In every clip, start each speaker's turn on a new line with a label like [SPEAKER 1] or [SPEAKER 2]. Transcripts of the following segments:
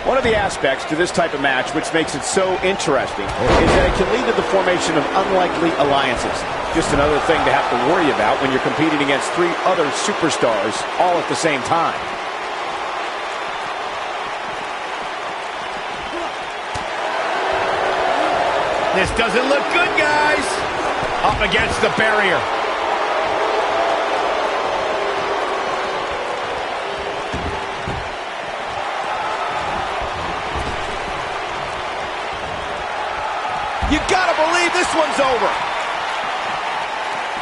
[SPEAKER 1] One of the aspects to this type of match which makes it so interesting is that it can lead to the formation of unlikely alliances. Just another thing to have to worry about when you're competing against 3 other superstars all at the same time.
[SPEAKER 2] This doesn't look good, guys. Up against the barrier.
[SPEAKER 1] You gotta believe this one's over.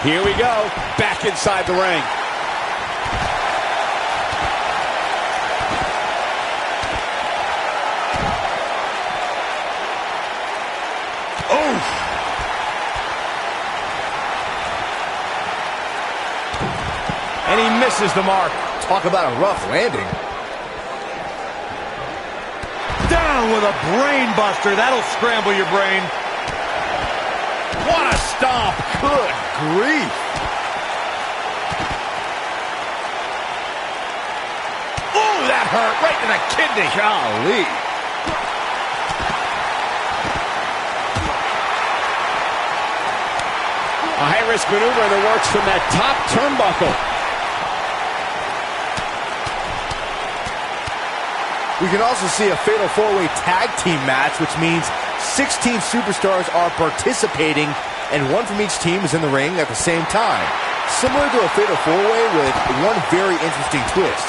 [SPEAKER 1] Here we go, back inside the ring.
[SPEAKER 2] Oh! And he misses the mark.
[SPEAKER 3] Talk about a rough landing.
[SPEAKER 2] Down with a brain buster. That'll scramble your brain. What a stomp.
[SPEAKER 3] Good grief.
[SPEAKER 2] Oh, that hurt right to the kidney.
[SPEAKER 3] Golly.
[SPEAKER 1] A high-risk maneuver in the works from that top turnbuckle.
[SPEAKER 3] We can also see a fatal 4-way tag team match, which means 16 superstars are participating, and one from each team is in the ring at the same time. Similar to a fatal 4-way with one very interesting twist.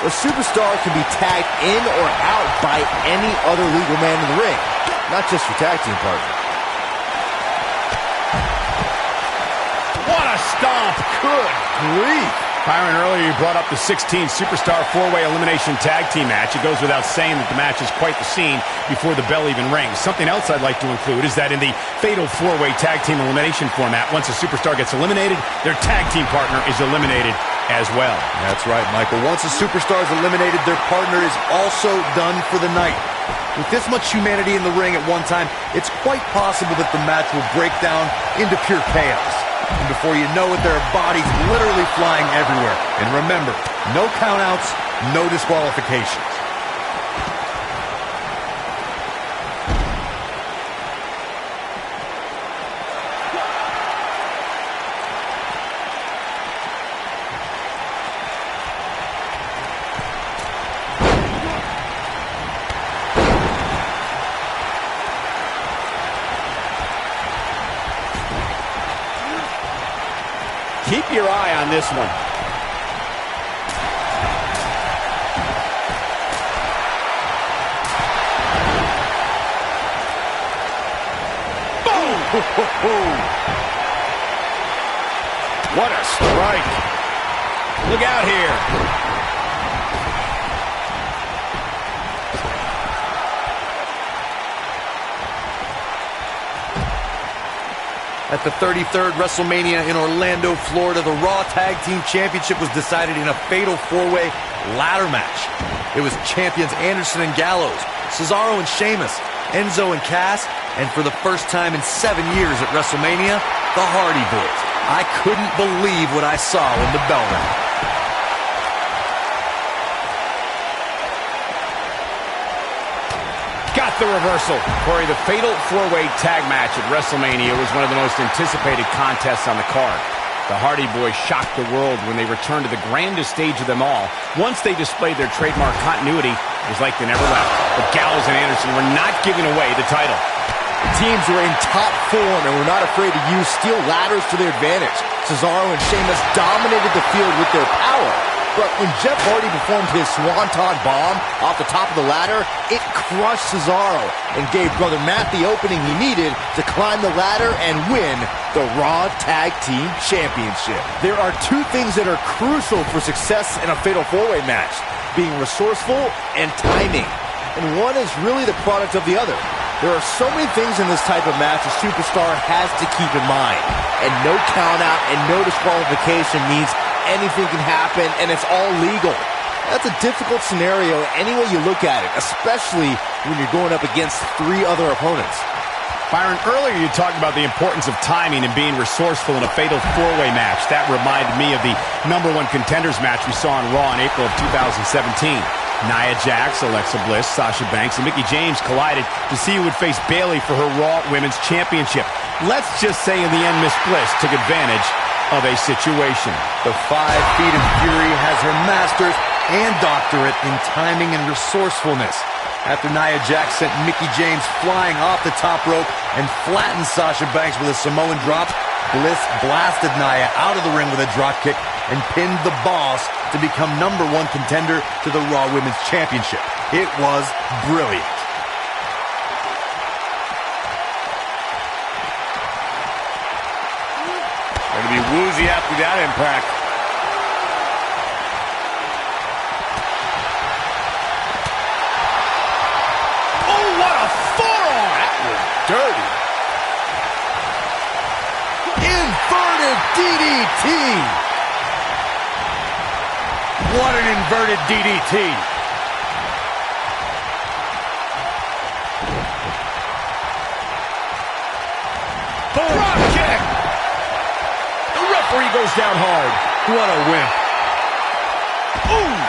[SPEAKER 3] A superstar can be tagged in or out by any other legal man in the ring, not just your tag team partner.
[SPEAKER 2] What a stomp.
[SPEAKER 3] Good grief.
[SPEAKER 2] Byron, earlier you brought up the 16 superstar 4-way elimination tag team match. It goes without saying that the match is quite the scene before the bell even rings. Something else I'd like to include is that in the fatal 4-way tag team elimination format, once a superstar gets eliminated, their tag team partner is eliminated as well.
[SPEAKER 3] That's right, Michael. Once a superstar is eliminated, their partner is also done for the night. With this much humanity in the ring at one time, it's quite possible that the match will break down into pure chaos. And before you know it, there are bodies literally flying everywhere. And remember, no countouts, no disqualifications.
[SPEAKER 1] Keep your eye on this one.
[SPEAKER 2] Boom!
[SPEAKER 1] What a strike.
[SPEAKER 2] Look out here.
[SPEAKER 3] At the 33rd WrestleMania in Orlando, Florida, the Raw Tag Team Championship was decided in a fatal 4-way ladder match. It was champions Anderson and Gallows, Cesaro and Sheamus, Enzo and Cass, and for the first time in 7 years at WrestleMania, the Hardy Boys. I couldn't believe what I saw when the bell rang.
[SPEAKER 2] Got the reversal. Corey, the fatal 4-way tag match at WrestleMania was one of the most anticipated contests on the card. The Hardy Boys shocked the world when they returned to the grandest stage of them all. Once they displayed their trademark continuity, it was like they never left. But Gallows and Anderson were not giving away the title.
[SPEAKER 3] Teams were in top form and were not afraid to use steel ladders to their advantage. Cesaro and Sheamus dominated the field with their power. But when Jeff Hardy performed his Swanton Bomb off the top of the ladder, it crushed Cesaro and gave Brother Matt the opening he needed to climb the ladder and win the Raw Tag Team Championship. There are two things that are crucial for success in a fatal 4-way match: being resourceful and timing. And one is really the product of the other. There are so many things in this type of match a superstar has to keep in mind. And no countout and no disqualification means anything can happen, and it's all legal. That's a difficult scenario any way you look at it, especially when you're going up against 3 other opponents.
[SPEAKER 2] Byron, earlier you talked about the importance of timing and being resourceful in a fatal 4-way match. That reminded me of the #1 contenders match we saw on Raw in April of 2017. Nia Jax, Alexa Bliss, Sasha Banks, and Mickie James collided to see who would face Bayley for her Raw Women's Championship. Let's just say in the end, Miss Bliss took advantage of a situation.
[SPEAKER 3] The 5 feet of fury has her master's and doctorate in timing and resourcefulness. After Nia Jax sent Mickie James flying off the top rope and flattened Sasha Banks with a Samoan drop, Bliss blasted Nia out of the ring with a dropkick and pinned the Boss to become #1 contender to the Raw Women's Championship. It was brilliant.
[SPEAKER 2] Going to be woozy after that impact. Oh, what a forearm! That was dirty.
[SPEAKER 3] Inverted DDT!
[SPEAKER 2] What an inverted DDT. Drop kick. The referee goes down hard.
[SPEAKER 3] What a win.
[SPEAKER 2] Ooh.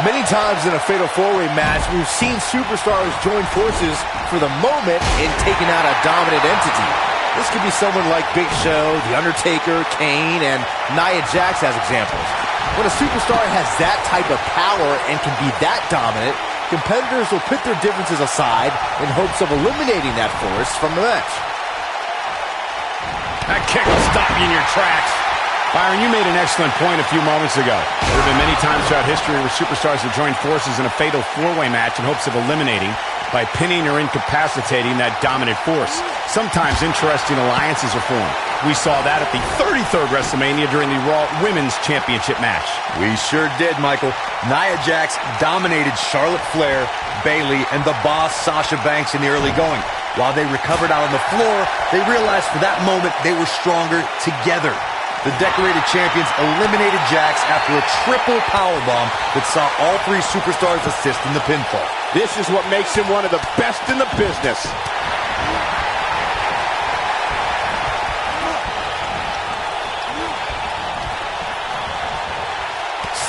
[SPEAKER 3] Many times in a Fatal 4-Way match, we've seen superstars join forces for the moment in taking out a dominant entity. This could be someone like Big Show, The Undertaker, Kane, and Nia Jax as examples. When a superstar has that type of power and can be that dominant, competitors will put their differences aside in hopes of eliminating that force from the match.
[SPEAKER 2] That kick will stop you in your tracks. Byron, you made an excellent point a few moments ago. There have been many times throughout history where superstars have joined forces in a Fatal 4-Way match in hopes of eliminating by pinning or incapacitating that dominant force. Sometimes interesting alliances are formed. We saw that at the 33rd WrestleMania during the Raw Women's Championship match.
[SPEAKER 3] We sure did, Michael. Nia Jax dominated Charlotte Flair, Bayley, and the Boss Sasha Banks in the early going. While they recovered out on the floor, they realized for that moment they were stronger together. The decorated champions eliminated Jax after a triple powerbomb that saw all 3 superstars assist in the pinfall.
[SPEAKER 1] This is what makes him one of the best in the business.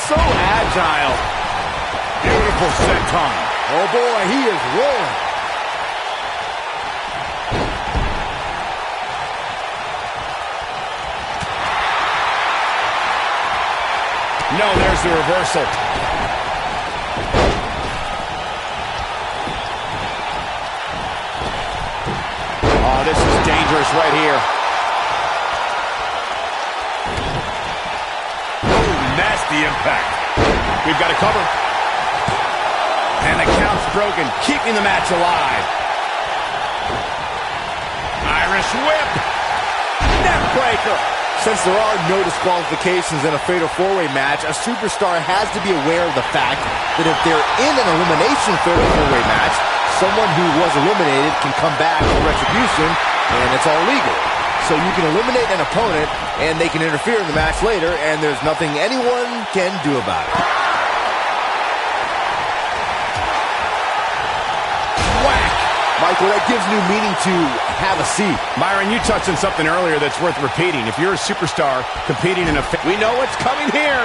[SPEAKER 2] So agile. Beautiful senton.
[SPEAKER 3] Oh boy, he is rolling.
[SPEAKER 2] No, there's the reversal.
[SPEAKER 1] Oh, this is dangerous right here.
[SPEAKER 2] Ooh, nasty impact. We've got to cover. And the count's broken, keeping the match alive. Irish whip. Neck breaker.
[SPEAKER 3] Since there are no disqualifications in a Fatal 4-Way match, a superstar has to be aware of the fact that if they're in an elimination Fatal 4-Way match, someone who was eliminated can come back for retribution, and it's all legal. So you can eliminate an opponent, and they can interfere in the match later, and there's nothing anyone can do about it.
[SPEAKER 2] Whack!
[SPEAKER 3] Michael, that gives new meaning to have a seat.
[SPEAKER 2] Byron, you touched on something earlier that's worth repeating. If you're a superstar competing in a...
[SPEAKER 1] We know what's coming here.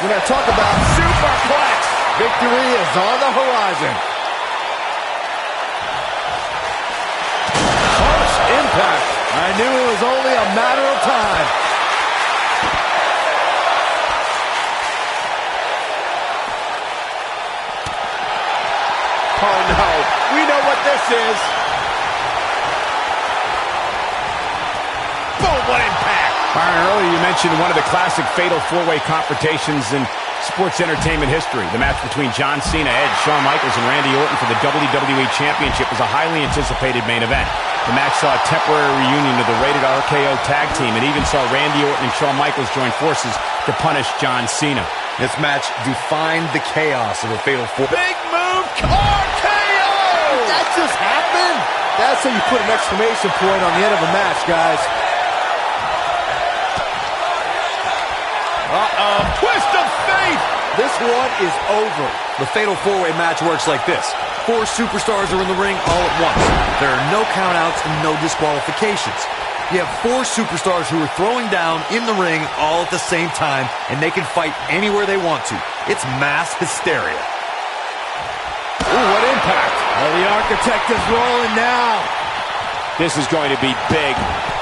[SPEAKER 3] When I talk about
[SPEAKER 2] Superplex!
[SPEAKER 3] victory is on the horizon.
[SPEAKER 2] Harsh impact.
[SPEAKER 3] I knew it was only a matter of time.
[SPEAKER 1] Oh, no. We know what this is.
[SPEAKER 2] Boom, what impact! Byron, earlier you mentioned one of the classic Fatal 4-Way confrontations in sports entertainment history. The match between John Cena, Edge, Shawn Michaels, and Randy Orton for the WWE Championship was a highly anticipated main event. The match saw a temporary reunion of the Rated RKO tag team and even saw Randy Orton and Shawn Michaels join forces to punish John Cena.
[SPEAKER 3] This match defined the chaos of a Fatal 4.
[SPEAKER 2] Big move, RKO!
[SPEAKER 3] That just happened? That's how you put an exclamation point on the end of a match, guys.
[SPEAKER 2] Twist of fate!
[SPEAKER 3] This one is over. The Fatal 4-Way match works like this. 4 superstars are in the ring all at once. There are no countouts and no disqualifications. You have 4 superstars who are throwing down in the ring all at the same time, and they can fight anywhere they want to. It's mass hysteria.
[SPEAKER 1] Ooh, what impact.
[SPEAKER 3] Oh, the Architect is rolling now.
[SPEAKER 1] This is going to be big,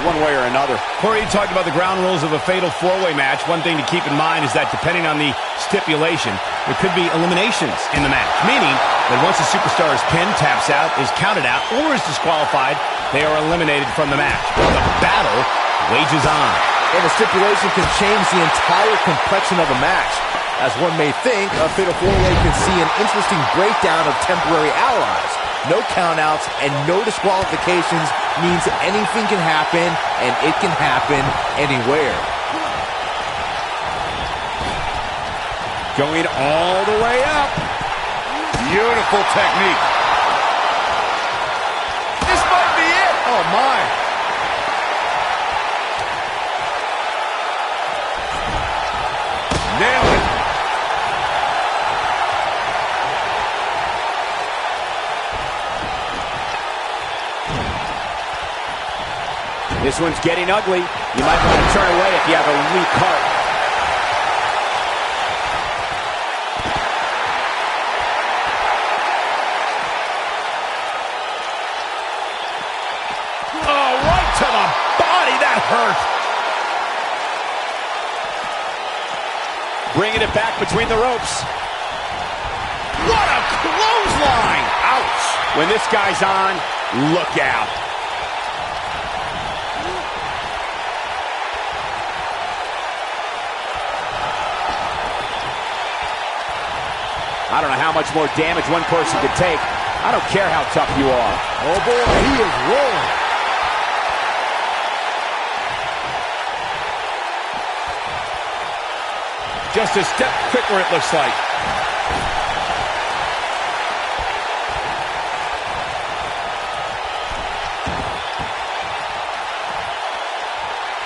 [SPEAKER 1] one way or another.
[SPEAKER 2] Corey, you talked about the ground rules of a fatal 4-way match. One thing to keep in mind is that depending on the stipulation, there could be eliminations in the match, meaning that once a superstar is pinned, taps out, is counted out, or is disqualified, they are eliminated from the match. The battle wages on.
[SPEAKER 3] And the stipulation can change the entire complexion of a match. As one may think, a fatal 4-way can see an interesting breakdown of temporary allies. No countouts and no disqualifications means anything can happen, and it can happen anywhere.
[SPEAKER 1] Going all the way up.
[SPEAKER 3] Beautiful technique. This might be it. Oh, my. Nailed it.
[SPEAKER 1] This one's getting ugly. You might want to turn away if you have a weak heart.
[SPEAKER 2] Oh, right to the body. That hurt.
[SPEAKER 1] Bringing it back between the ropes.
[SPEAKER 2] What a clothesline.
[SPEAKER 1] Ouch. When this guy's on, look out. I don't know how much more damage one person could take. I don't care how tough you are.
[SPEAKER 3] Oh, boy, he is rolling.
[SPEAKER 2] Just a step quicker, it looks like.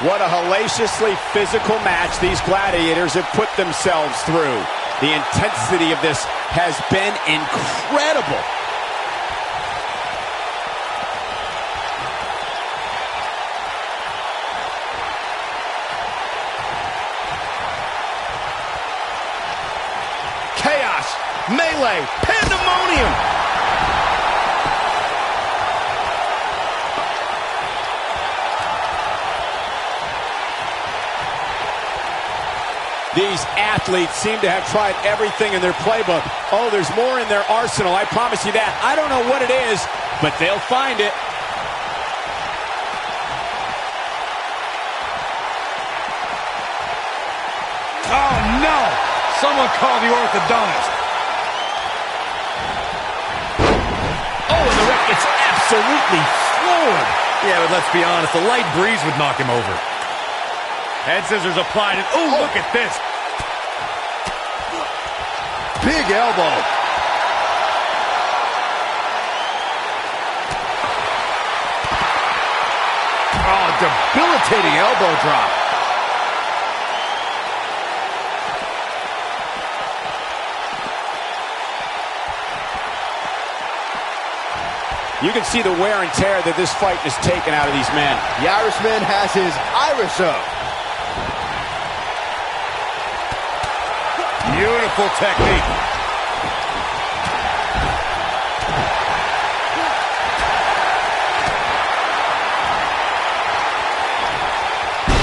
[SPEAKER 1] What a hellaciously physical match these gladiators have put themselves through. The intensity of this has been incredible.
[SPEAKER 2] Chaos, melee, pandemonium.
[SPEAKER 1] These athletes seem to have tried everything in their playbook. Oh, there's more in their arsenal, I promise you that. I don't know what it is, but they'll find it.
[SPEAKER 2] Oh, no! Someone call the orthodontist. Oh, and the ref gets absolutely floored.
[SPEAKER 3] Yeah, but let's be honest, a light breeze would knock him over.
[SPEAKER 2] Head scissors applied, and oh, look at this.
[SPEAKER 3] Big elbow.
[SPEAKER 2] Oh, debilitating elbow drop.
[SPEAKER 1] You can see the wear and tear that this fight has taken out of these men.
[SPEAKER 3] The Irishman has his Irish up.
[SPEAKER 2] Beautiful technique.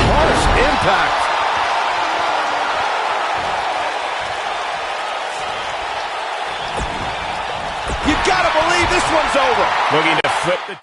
[SPEAKER 3] Harsh impact.
[SPEAKER 1] You gotta believe this one's over.
[SPEAKER 2] Looking to flip the...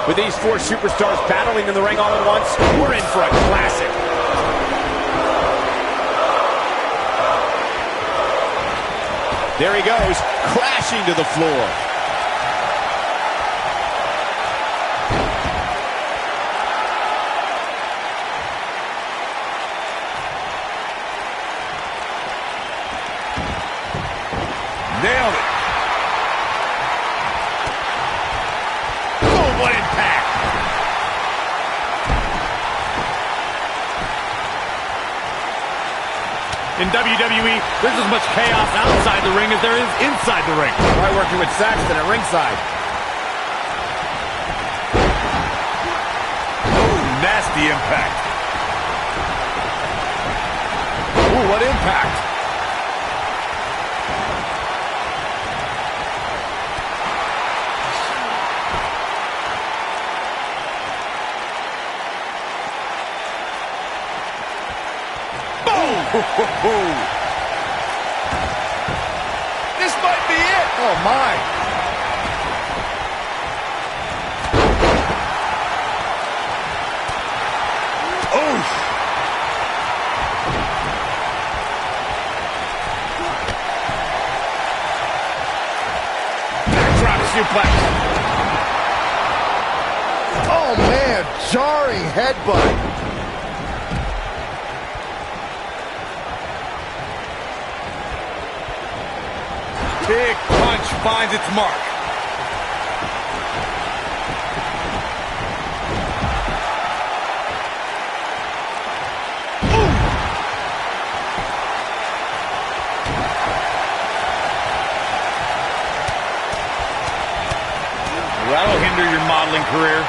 [SPEAKER 1] With these four superstars battling in the ring all at once, we're in for a classic. There he goes, crashing to the floor.
[SPEAKER 2] Nailed it. Oh, what impact. In WWE, there's as much chaos outside the ring as there is inside the ring. Try working with Saxton at ringside. Oh, nasty impact. Oh, what impact. This might be it. Oh, my. Oh. Backdrop suplex.
[SPEAKER 3] Oh, man. Jarring headbutt.
[SPEAKER 2] Big punch finds its mark. Ooh. That'll hinder your modeling career.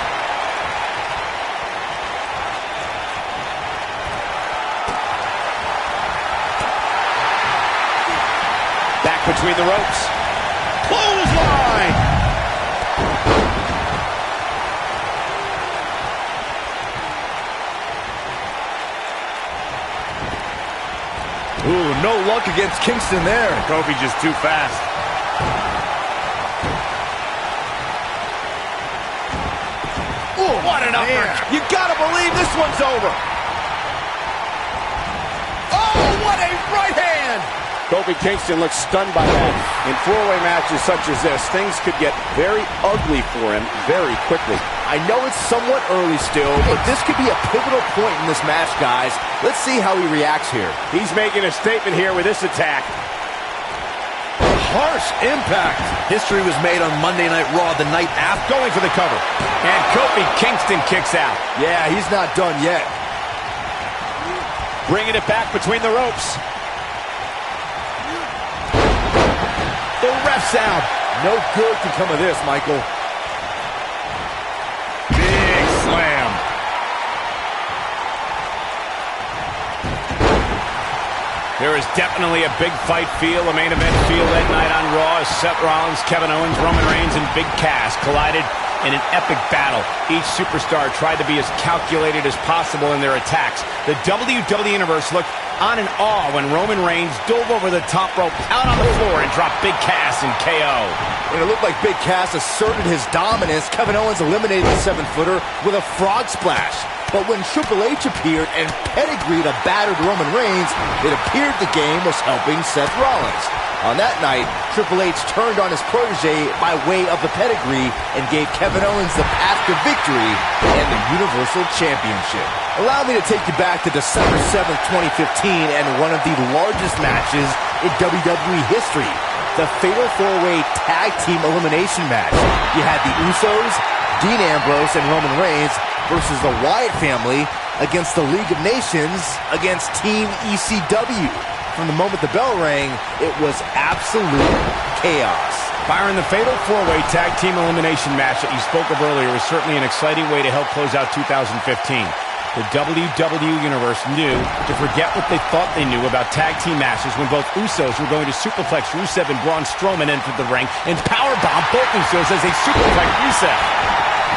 [SPEAKER 1] Between the ropes. Clothesline!
[SPEAKER 3] Ooh, no luck against Kingston there.
[SPEAKER 2] Kofi just too fast.
[SPEAKER 1] Ooh, what an uppercut. You gotta believe this one's over. Oh, what a right hand! Kofi Kingston looks stunned by that. In four-way matches such as this, things could get very ugly for him very quickly.
[SPEAKER 3] I know it's somewhat early still, but this could be a pivotal point in this match, guys. Let's see how he reacts here.
[SPEAKER 1] He's making a statement here with this attack.
[SPEAKER 3] Harsh impact. History was made on Monday Night Raw the night after.
[SPEAKER 1] Going for the cover. And Kofi Kingston kicks out.
[SPEAKER 3] Yeah, he's not done yet.
[SPEAKER 1] Bringing it back between the ropes. The ref's out.
[SPEAKER 3] No good can come of this, Michael.
[SPEAKER 2] Big slam. There is definitely a big fight feel, a main event feel that night on Raw as Seth Rollins, Kevin Owens, Roman Reigns, and Big Cass collided in an epic battle. Each superstar tried to be as calculated as possible in their attacks. The WWE Universe looked on in awe when Roman Reigns dove over the top rope out on the floor and dropped Big Cass in KO.
[SPEAKER 3] When it looked like Big Cass asserted his dominance, Kevin Owens eliminated the 7-footer with a frog splash. But when Triple H appeared and pedigreed a battered Roman Reigns, it appeared the game was helping Seth Rollins. On that night, Triple H turned on his protege by way of the pedigree and gave Kevin Owens the path to victory and the Universal Championship. Allow me to take you back to December 7th, 2015, and one of the largest matches in WWE history, the Fatal 4-Way Tag Team Elimination match. You had the Usos, Dean Ambrose, and Roman Reigns versus the Wyatt family against the League of Nations against Team ECW. From the moment the bell rang, it was absolute chaos.
[SPEAKER 2] Byron, the Fatal 4-Way Tag Team Elimination match that you spoke of earlier was certainly an exciting way to help close out 2015. The WWE Universe knew to forget what they thought they knew about tag team matches when both Usos were going to superplex Rusev and Braun Strowman entered the ring and powerbomb both Usos as they superplex Rusev.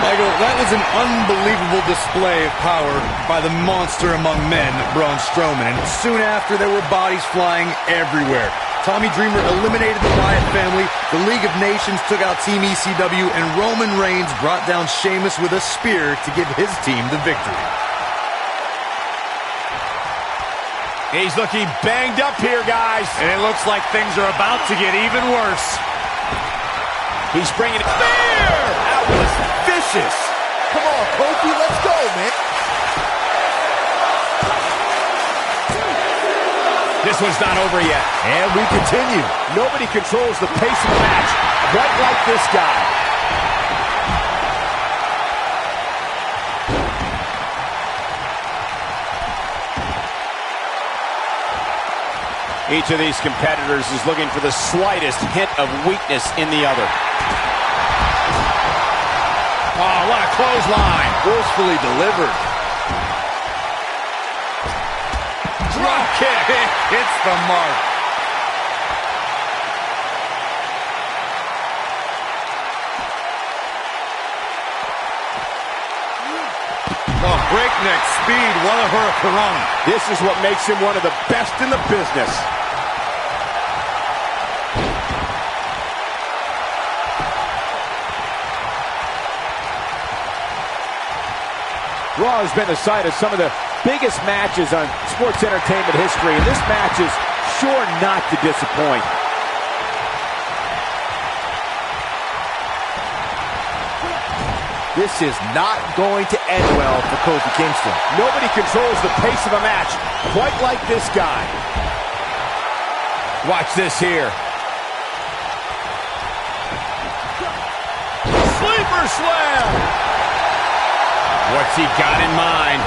[SPEAKER 4] Michael, that was an unbelievable display of power by the monster among men, Braun Strowman. And soon after, there were bodies flying everywhere. Tommy Dreamer eliminated the Wyatt family, the League of Nations took out Team ECW, and Roman Reigns brought down Sheamus with a spear to give his team the victory.
[SPEAKER 2] He's looking banged up here, guys.
[SPEAKER 5] And it looks like things are about to get even worse.
[SPEAKER 2] He's bringing it. Spear!
[SPEAKER 3] That was vicious. Come on, Kofi, let's go, man.
[SPEAKER 2] This one's not over yet.
[SPEAKER 3] And we continue.
[SPEAKER 1] Nobody controls the pace of the match quite like this guy. Each of these competitors is looking for the slightest hint of weakness in the other.
[SPEAKER 2] Oh, what a clothesline.
[SPEAKER 3] Forcefully delivered.
[SPEAKER 2] Drop kick.
[SPEAKER 4] Hits the mark. Oh, breakneck speed. What a hurricane.
[SPEAKER 1] This is what makes him one of the best in the business. Raw has been the site of some of the biggest matches on sports entertainment history, and this match is sure not to disappoint.
[SPEAKER 3] This is not going to end well for Kofi Kingston.
[SPEAKER 1] Nobody controls the pace of a match quite like this guy.
[SPEAKER 2] Watch this here.
[SPEAKER 1] Sleeper slam!
[SPEAKER 2] What's he got in mind?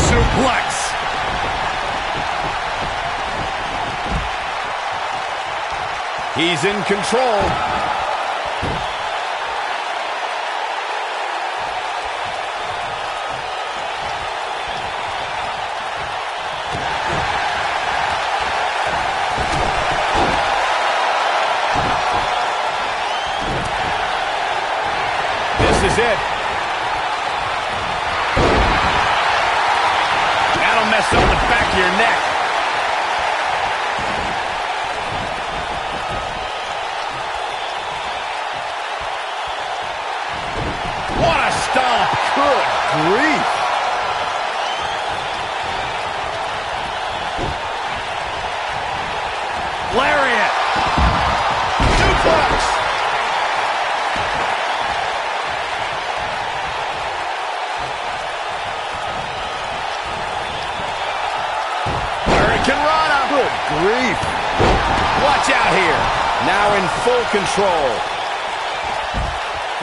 [SPEAKER 4] Suplex.
[SPEAKER 2] He's in control. This is it. That'll mess up the back of your neck. What a stomp!
[SPEAKER 3] Good grief.
[SPEAKER 2] Lariat! Suplex! Hurricane Rana!
[SPEAKER 3] Good grief.
[SPEAKER 2] Watch out here. Now in full control.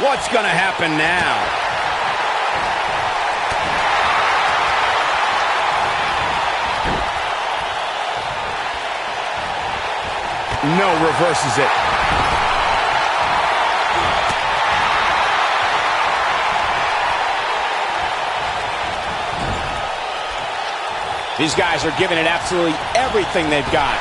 [SPEAKER 2] What's going to happen now? No, reverses it. These guys are giving it absolutely everything they've got.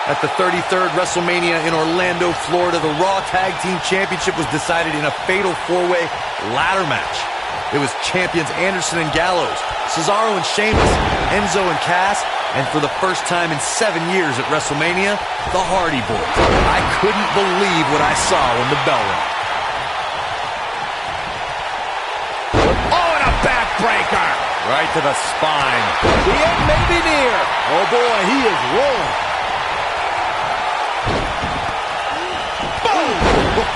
[SPEAKER 4] At the 33rd WrestleMania in Orlando, Florida, the Raw Tag Team Championship was decided in a fatal four-way ladder match. It was champions Anderson and Gallows, Cesaro and Sheamus, Enzo and Cass, and for the first time in 7 years at WrestleMania, the Hardy Boys. I couldn't believe what I saw when the bell rang.
[SPEAKER 2] Oh, and a backbreaker!
[SPEAKER 4] Right to the spine.
[SPEAKER 3] The end may be near. Oh boy, he is rolling.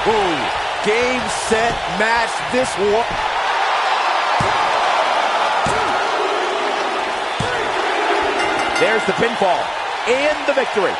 [SPEAKER 3] Boom! Game, set, match. This one.
[SPEAKER 1] There's the pinfall and the victory.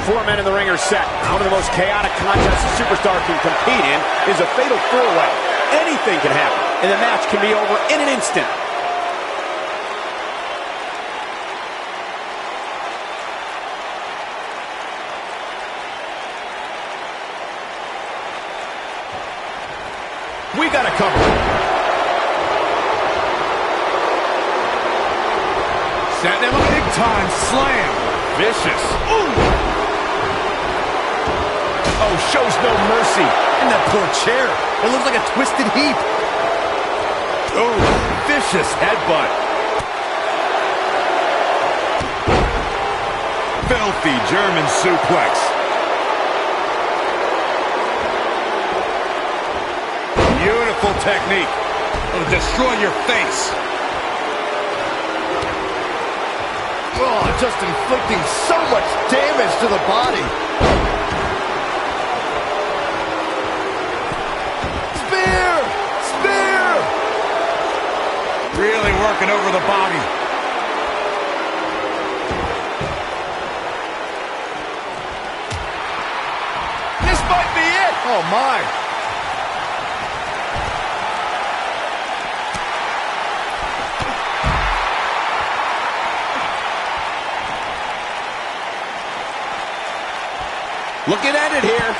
[SPEAKER 1] 4 men in the ring are set. One of the most chaotic contests a superstar can compete in is a fatal four-way. Anything can happen, and the match can be over in an instant.
[SPEAKER 2] We got a cover. Setting him a big-time slam. Vicious. Ooh. Oh, shows no mercy.
[SPEAKER 4] And that poor chair. It looks like a twisted heap.
[SPEAKER 2] Oh, vicious headbutt. Filthy German suplex. Beautiful technique. It'll destroy your face.
[SPEAKER 3] Oh, just inflicting so much damage to the body. Spear! Spear!
[SPEAKER 2] Really working over the body. This might be it.
[SPEAKER 3] Oh, my.
[SPEAKER 1] Looking at it here.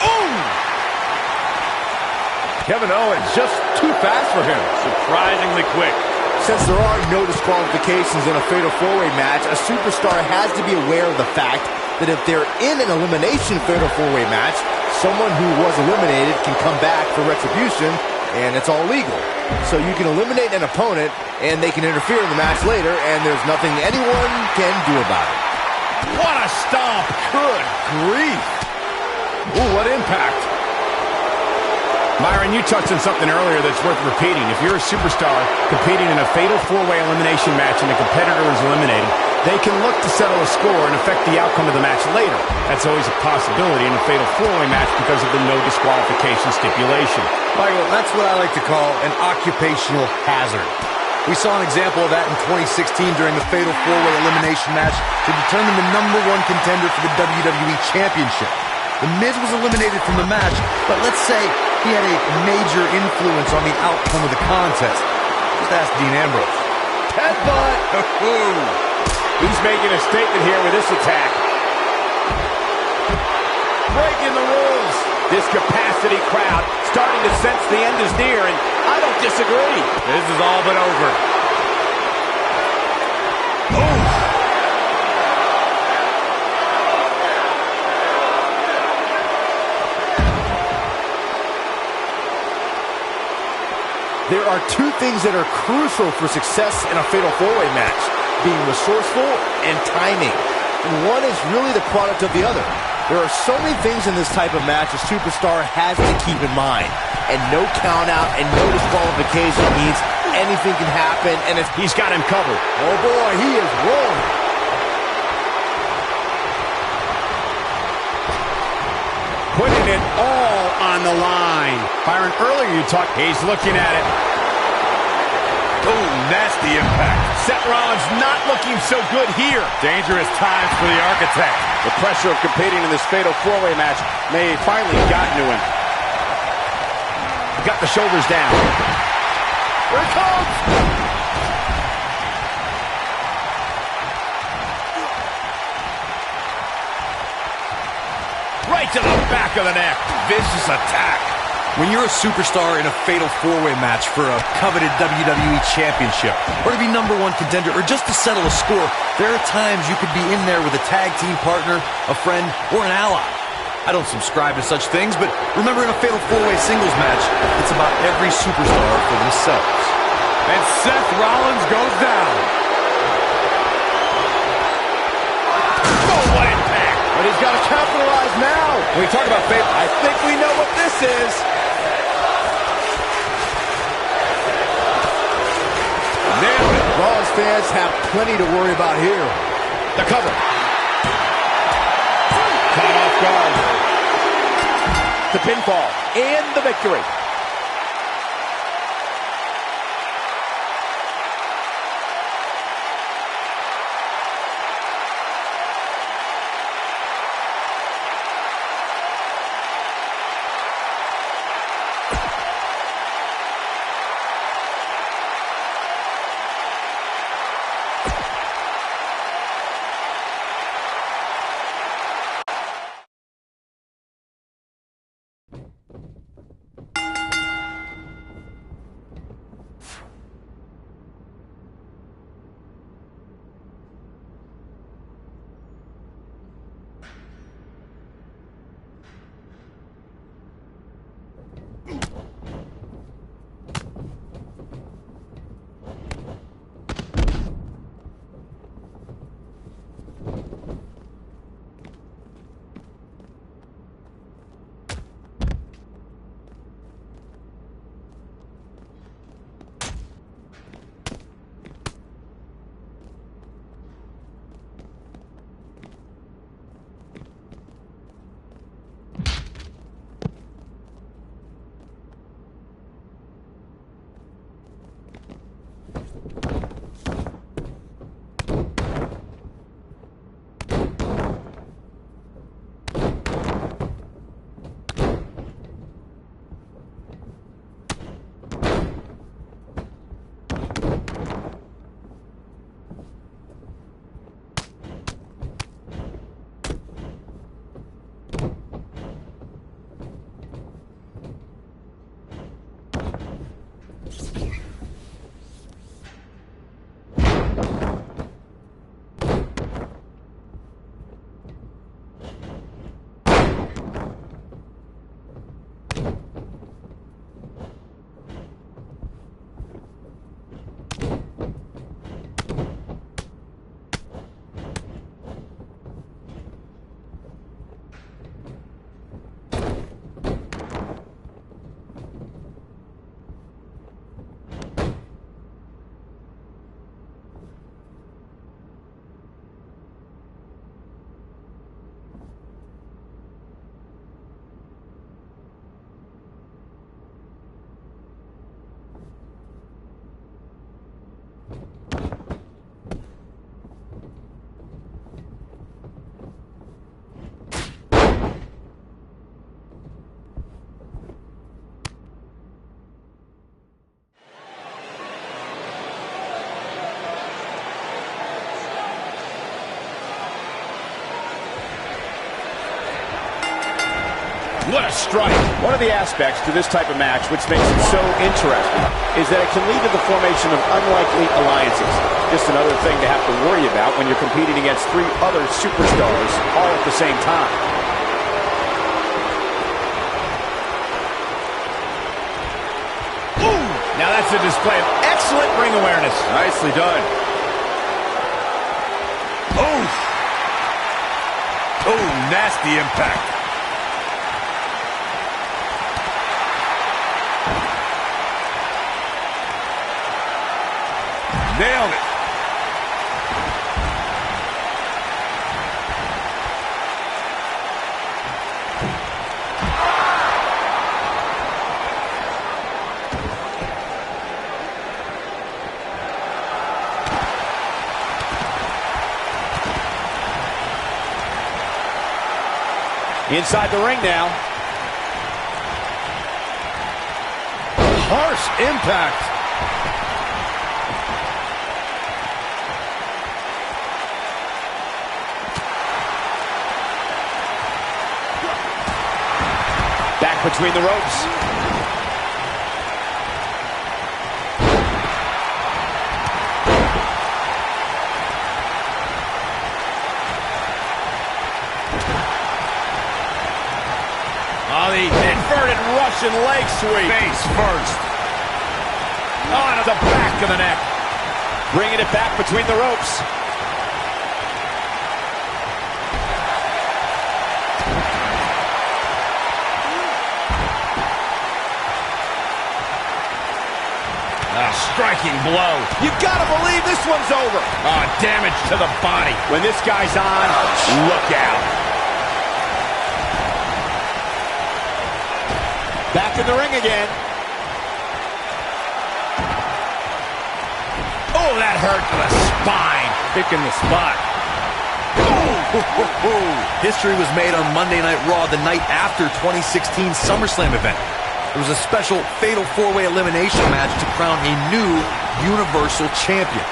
[SPEAKER 2] Ooh!
[SPEAKER 3] Kevin Owens just too fast for him.
[SPEAKER 2] Surprisingly quick.
[SPEAKER 3] Since there are no disqualifications in a fatal four-way match, a superstar has to be aware of the fact that if they're in an elimination fatal four-way match, someone who was eliminated can come back for retribution, and it's all legal. So you can eliminate an opponent, and they can interfere in the match later, and there's nothing anyone can do about it.
[SPEAKER 2] What a stomp!
[SPEAKER 3] Good grief. Ooh, what impact.
[SPEAKER 2] Myron, you touched on something earlier that's worth repeating. If you're a superstar competing in a fatal four-way elimination match and the competitor is eliminated, they can look to settle a score and affect the outcome of the match later. That's always a possibility in a fatal four-way match because of the no disqualification stipulation.
[SPEAKER 4] Michael, that's what I like to call an occupational hazard. We saw an example of that in 2016 during the fatal four-way elimination match to determine the #1 contender for the WWE Championship. The Miz was eliminated from the match, but let's say he had a major influence on the outcome of the contest. Just ask Dean Ambrose.
[SPEAKER 3] Headbutt.
[SPEAKER 1] He's making a statement here with this attack. Breaking the rules. This capacity crowd starting to sense the end is near, and I don't disagree.
[SPEAKER 2] This is all but over. Oh!
[SPEAKER 3] There are two things that are crucial for success in a fatal four-way match: being resourceful and timing. And one is really the product of the other. There are so many things in this type of match a superstar has to keep in mind. And no count out and no disqualification means anything can happen, and
[SPEAKER 1] he's got him covered.
[SPEAKER 3] Oh boy, he is rolling.
[SPEAKER 1] Putting it all on the line.
[SPEAKER 2] Byron, earlier you talked, he's looking at it. Oh, nasty impact.
[SPEAKER 1] Seth Rollins not looking so good here.
[SPEAKER 2] Dangerous times for the Architect.
[SPEAKER 1] The pressure of competing in this fatal four-way match may have finally gotten to him. Got the shoulders down.
[SPEAKER 3] Here it comes!
[SPEAKER 2] Right to the back of the neck. Vicious attack.
[SPEAKER 4] When you're a superstar in a fatal four-way match for a coveted WWE Championship, or to be #1 contender, or just to settle a score, there are times you could be in there with a tag team partner, a friend, or an ally. I don't subscribe to such things, but remember, in a fatal four-way singles match, it's about every superstar for themselves.
[SPEAKER 2] And Seth Rollins goes down. Oh, what impact.
[SPEAKER 3] But he's got to capitalize now.
[SPEAKER 1] When we talk about fatal, I think we know what this is.
[SPEAKER 2] Nailed it.
[SPEAKER 3] Rollins fans have plenty to worry about here.
[SPEAKER 1] The cover. Caught off guard. The pinfall and the victory.
[SPEAKER 2] What a strike.
[SPEAKER 1] One of the aspects to this type of match which makes it so interesting is that it can lead to the formation of unlikely alliances. Just another thing to have to worry about when you're competing against three other superstars all at the same time.
[SPEAKER 2] Ooh! Now that's a display of excellent ring awareness.
[SPEAKER 4] Nicely done. Oh! Oh, nasty impact. Nailed it.
[SPEAKER 1] Inside the ring now.
[SPEAKER 3] Harsh impact.
[SPEAKER 1] Back between the ropes.
[SPEAKER 2] Oh, the inverted Russian leg sweep.
[SPEAKER 5] Face first.
[SPEAKER 2] On the back of the neck.
[SPEAKER 1] Bringing it back between the ropes.
[SPEAKER 2] A striking blow.
[SPEAKER 1] You gotta believe this one's over.
[SPEAKER 2] Oh, damage to the body.
[SPEAKER 1] When this guy's on, look out. Back in the ring again.
[SPEAKER 2] Oh, that hurt to the spine.
[SPEAKER 5] Picking the spot.
[SPEAKER 4] History was made on Monday Night Raw, the night after 2016 SummerSlam event. It was a special fatal four-way elimination match to crown a new Universal Champion.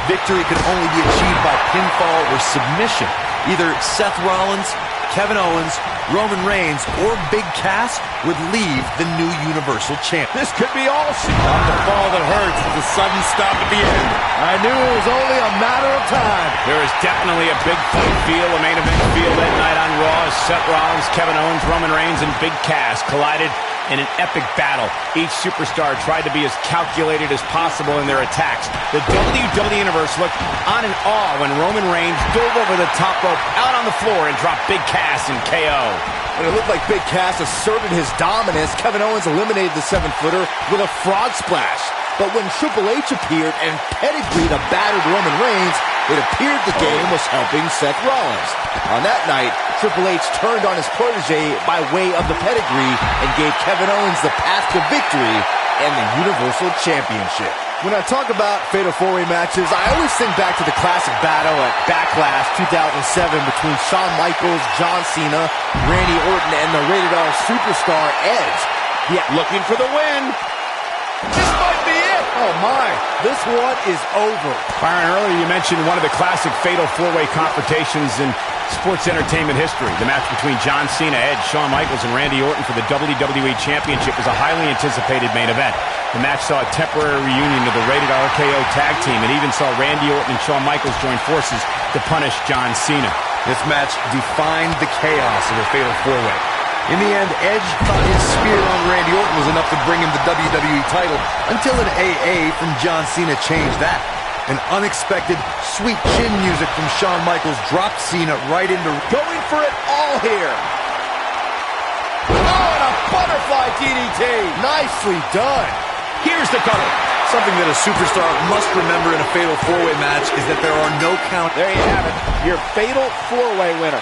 [SPEAKER 4] Victory could only be achieved by pinfall or submission. Either Seth Rollins, Kevin Owens, Roman Reigns, or Big Cass would leave the new Universal Champion.
[SPEAKER 1] This could be all she
[SPEAKER 5] Not the fall that hurts, the sudden stop at the end.
[SPEAKER 3] I knew it was only a matter of time.
[SPEAKER 2] There is definitely a big fight feel, a main event feel that night on Raw as Seth Rollins, Kevin Owens, Roman Reigns, and Big Cass collided in an epic battle. Each superstar tried to be as calculated as possible in their attacks. The WWE Universe looked on in awe when Roman Reigns dove over the top rope out on the floor and dropped Big Cass in KO.
[SPEAKER 3] When it looked like Big Cass asserted his dominance, Kevin Owens eliminated the 7-footer with a frog splash. But when Triple H appeared and pedigreed a battered Roman Reigns, it appeared the game was helping Seth Rollins. On that night, Triple H turned on his protege by way of the pedigree and gave Kevin Owens the path to victory and the Universal Championship. When I talk about Fatal 4-Way matches, I always think back to the classic battle at Backlash 2007 between Shawn Michaels, John Cena, Randy Orton, and the Rated R superstar Edge.
[SPEAKER 1] Yeah, looking for the win. This might be it.
[SPEAKER 3] Oh my, this one is over.
[SPEAKER 2] Byron, earlier you mentioned one of the classic fatal four-way confrontations in sports entertainment history. The match between John Cena, Edge, Shawn Michaels, and Randy Orton for the WWE Championship was a highly anticipated main event. The match saw a temporary reunion of the Rated RKO tag team and even saw Randy Orton and Shawn Michaels join forces to punish John Cena.
[SPEAKER 4] This match defined the chaos of a fatal four-way. In the end, Edge thought his spear on Randy Orton was enough to bring him the WWE title until an AA from John Cena changed that. An unexpected sweet chin music from Shawn Michaels dropped Cena right into...
[SPEAKER 1] Going for it all here. Oh, and a butterfly DDT.
[SPEAKER 3] Nicely done.
[SPEAKER 1] Here's the cover.
[SPEAKER 4] Something that a superstar must remember in a fatal four-way match is that there are no count...
[SPEAKER 1] There you have it. Your fatal four-way winner.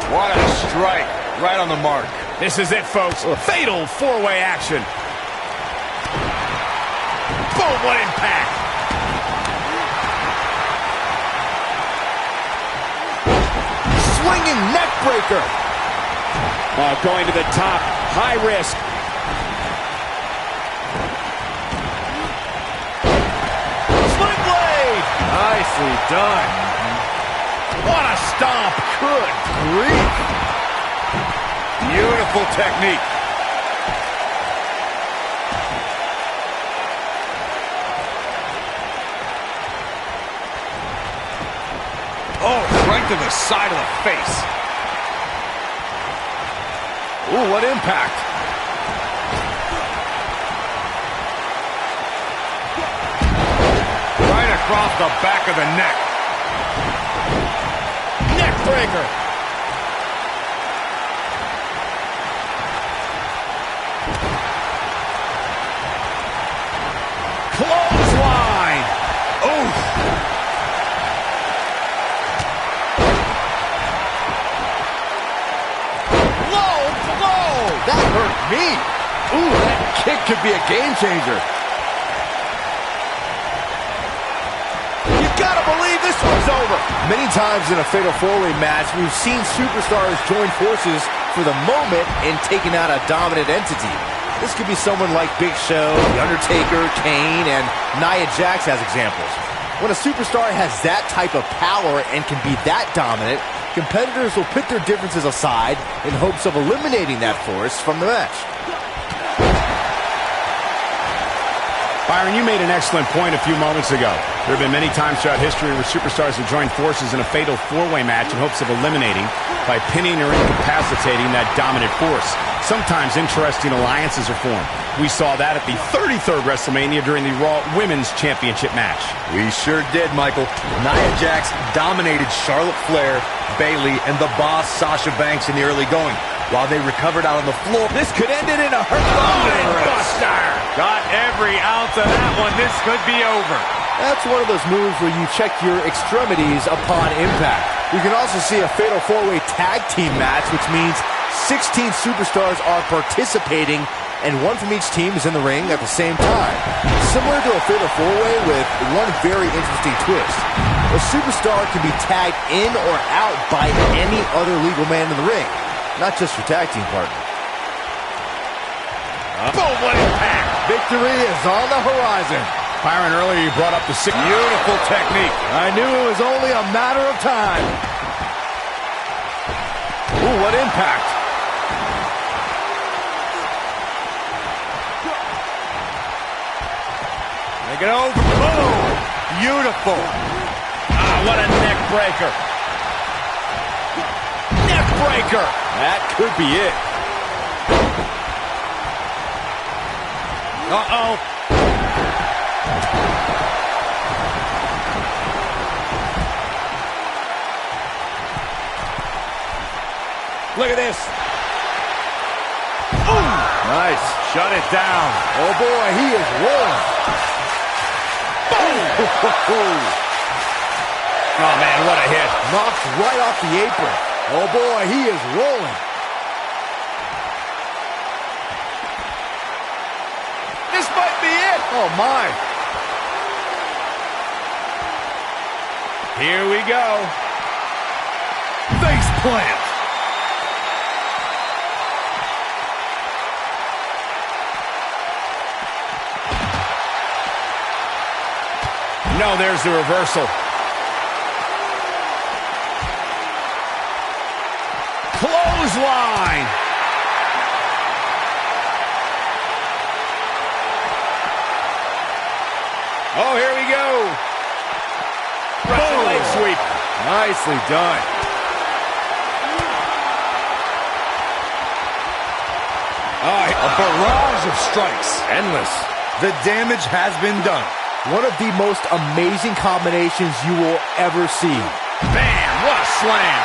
[SPEAKER 5] What a strike. Right on the mark.
[SPEAKER 2] This is it, folks. Fatal four-way action. Boom, what impact.
[SPEAKER 3] Swinging neck breaker.
[SPEAKER 1] Going to the top. High risk.
[SPEAKER 2] Split blade.
[SPEAKER 5] Nicely done.
[SPEAKER 2] What a stomp.
[SPEAKER 5] Good grief. Beautiful technique. Oh, right to the side of the face. Ooh, what impact. Right across the back of the neck.
[SPEAKER 2] Neck breaker. Clothesline. Oof.
[SPEAKER 3] Low blow. That hurt me. Ooh, that kick could be a game changer.
[SPEAKER 1] You gotta believe this one's over.
[SPEAKER 3] Many times in a fatal four-way match, we've seen superstars join forces for the moment in taking out a dominant entity. This could be someone like Big Show, The Undertaker, Kane, and Nia Jax as examples. When a superstar has that type of power and can be that dominant, competitors will put their differences aside in hopes of eliminating that force from the match.
[SPEAKER 2] Byron, you made an excellent point a few moments ago. There have been many times throughout history where superstars have joined forces in a fatal four-way match in hopes of eliminating, by pinning or incapacitating, that dominant force. Sometimes interesting alliances are formed. We saw that at the 33rd WrestleMania during the Raw Women's Championship match.
[SPEAKER 4] We sure did, Michael. Nia Jax dominated Charlotte Flair, Bayley, and the Boss Sasha Banks in the early going. While they recovered out on the floor,
[SPEAKER 1] This could end it in a hurt.
[SPEAKER 2] Buster!
[SPEAKER 5] Got every ounce of that one. This could be over.
[SPEAKER 3] That's one of those moves where you check your extremities upon impact. We can also see a fatal four-way tag team match, which means 16 superstars are participating and one from each team is in the ring at the same time. Similar to a fatal four-way with one very interesting twist. A superstar can be tagged in or out by any other legal man in the ring, not just your tag team partner.
[SPEAKER 5] Boom, what impact!
[SPEAKER 3] Victory is on the horizon.
[SPEAKER 2] Byron, earlier you brought up the six.
[SPEAKER 5] Beautiful technique.
[SPEAKER 3] I knew it was only a matter of time.
[SPEAKER 5] Ooh, what impact! Make it over. Boom! Beautiful.
[SPEAKER 2] Ah, what a neck breaker. Neck breaker.
[SPEAKER 1] That could be it.
[SPEAKER 5] Uh-oh.
[SPEAKER 1] Look at this.
[SPEAKER 5] Ooh. Nice. Shut it down.
[SPEAKER 3] Oh boy, he is rolling.
[SPEAKER 5] Boom.
[SPEAKER 2] Oh, man, what a hit.
[SPEAKER 3] Knocked right off the apron. Oh boy, he is rolling.
[SPEAKER 5] This might be it.
[SPEAKER 3] Oh my.
[SPEAKER 5] Here we go. Face plant.
[SPEAKER 2] No, there's the reversal. Clothesline. Oh, here we go. Russian leg sweep.
[SPEAKER 3] Nicely done.
[SPEAKER 5] A barrage of strikes.
[SPEAKER 4] Endless. The damage has been done.
[SPEAKER 3] One of the most amazing combinations you will ever see.
[SPEAKER 2] Bam, what a slam.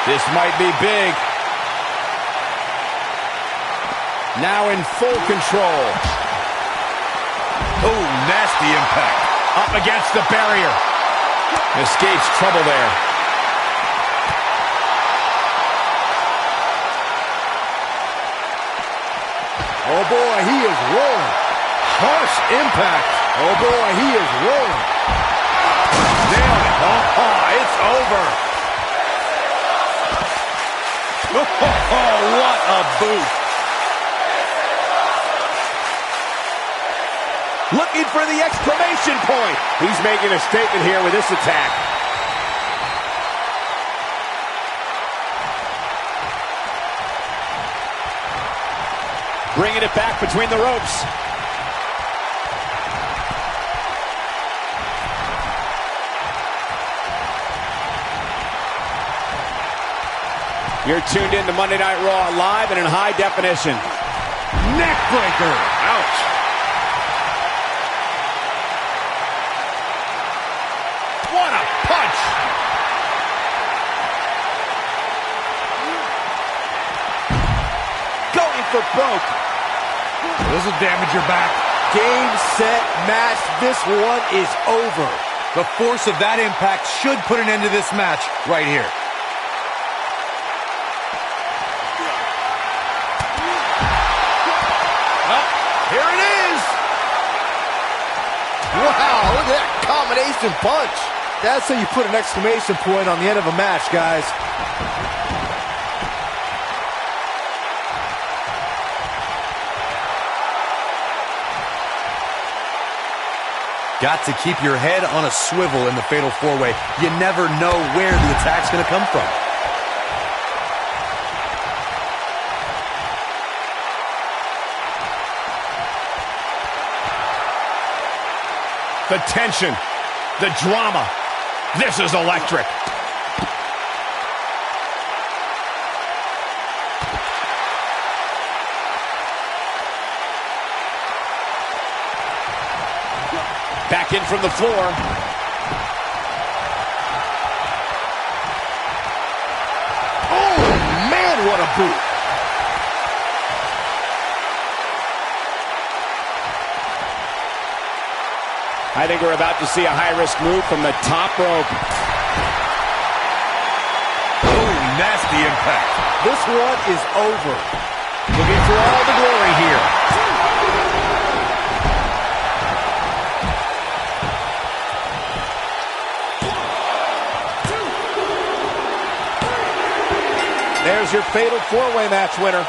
[SPEAKER 2] This might be big. Now in full control.
[SPEAKER 4] Oh, nasty impact.
[SPEAKER 2] Up against the barrier. Escapes trouble there.
[SPEAKER 3] Oh boy, he is rolling.
[SPEAKER 5] Harsh impact.
[SPEAKER 3] Oh boy, he is rolling.
[SPEAKER 5] Nailed it. Oh, it's over. Oh, what a boot.
[SPEAKER 1] Looking for the exclamation point. He's making a statement here with this attack. Bringing it back between the ropes. You're tuned in to Monday Night Raw live and in high definition.
[SPEAKER 5] Neckbreaker. Ouch.
[SPEAKER 2] What a punch!
[SPEAKER 1] Going for broke.
[SPEAKER 5] This will damage your back.
[SPEAKER 3] Game, set, match. This one is over.
[SPEAKER 4] The force of that impact should put an end to this match right here.
[SPEAKER 5] Here it is.
[SPEAKER 3] Wow, look at that combination punch. That's how you put an exclamation point on the end of a match, guys.
[SPEAKER 4] Got to keep your head on a swivel in the fatal four-way. You never know where the attack's going to come from.
[SPEAKER 2] The tension, the drama. This is electric.
[SPEAKER 1] Back in from the floor.
[SPEAKER 3] Oh, man, what a boot.
[SPEAKER 1] I think we're about to see a high-risk move from the top rope.
[SPEAKER 4] Oh, nasty impact.
[SPEAKER 3] This one is over.
[SPEAKER 2] Looking for all the glory here.
[SPEAKER 1] There's your fatal four-way match winner.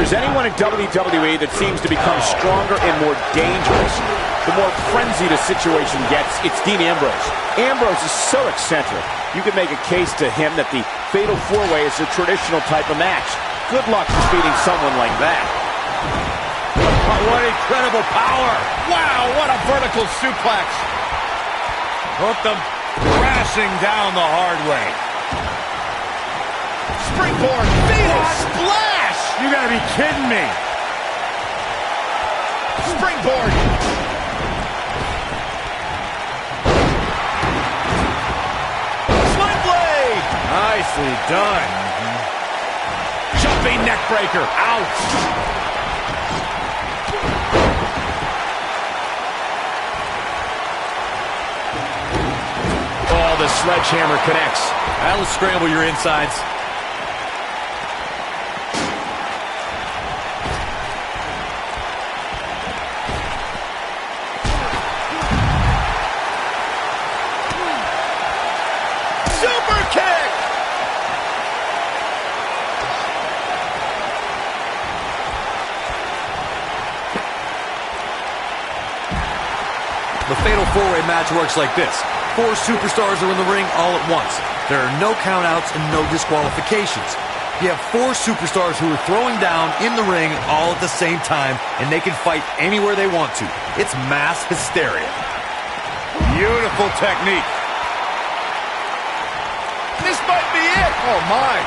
[SPEAKER 1] there's anyone in WWE that seems to become stronger and more dangerous, the more frenzied a situation gets, it's Dean Ambrose. Ambrose is so eccentric. You can make a case to him that the Fatal 4-Way is a traditional type of match. Good luck defeating someone like that.
[SPEAKER 5] What incredible power. Wow, what a vertical suplex. Put them crashing down the hard way. Springboard, Phoenix splash! You gotta be kidding me. Springboard. Sling blade.
[SPEAKER 2] Nicely done.
[SPEAKER 5] Jumping neck breaker. Ouch.
[SPEAKER 2] Oh, the sledgehammer connects.
[SPEAKER 4] That'll scramble your insides.
[SPEAKER 5] Super kick.
[SPEAKER 4] The Fatal 4-Way match works like this. 4 superstars are in the ring all at once. There are no countouts and no disqualifications. You have 4 superstars who are throwing down in the ring all at the same time, and they can fight anywhere they want to. It's mass hysteria.
[SPEAKER 5] Beautiful technique. This might be it. Oh, my.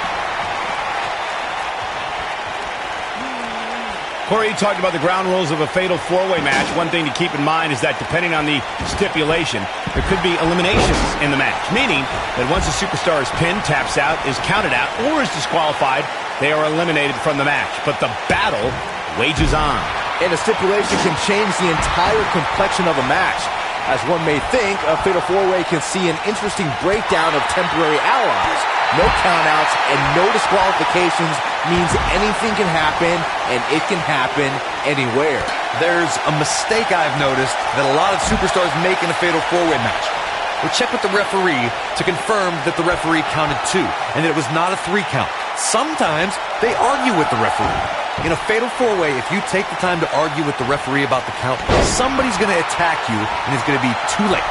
[SPEAKER 2] Corey talked about the ground rules of a Fatal 4-Way match. One thing to keep in mind is that depending on the stipulation, there could be eliminations in the match, meaning that once a superstar is pinned, taps out, is counted out, or is disqualified, they are eliminated from the match. But the battle wages on.
[SPEAKER 3] And a stipulation can change the entire complexion of a match. As one may think, a Fatal 4-Way can see an interesting breakdown of temporary allies. No countouts and no disqualifications means anything can happen, and it can happen anywhere.
[SPEAKER 4] There's a mistake I've noticed that a lot of superstars make in a Fatal 4-Way match. We'll check with the referee to confirm that the referee counted 2 and that it was not a 3 count. Sometimes they argue with the referee. In a Fatal 4-Way, if you take the time to argue with the referee about the count, somebody's going to attack you and it's going to be too late.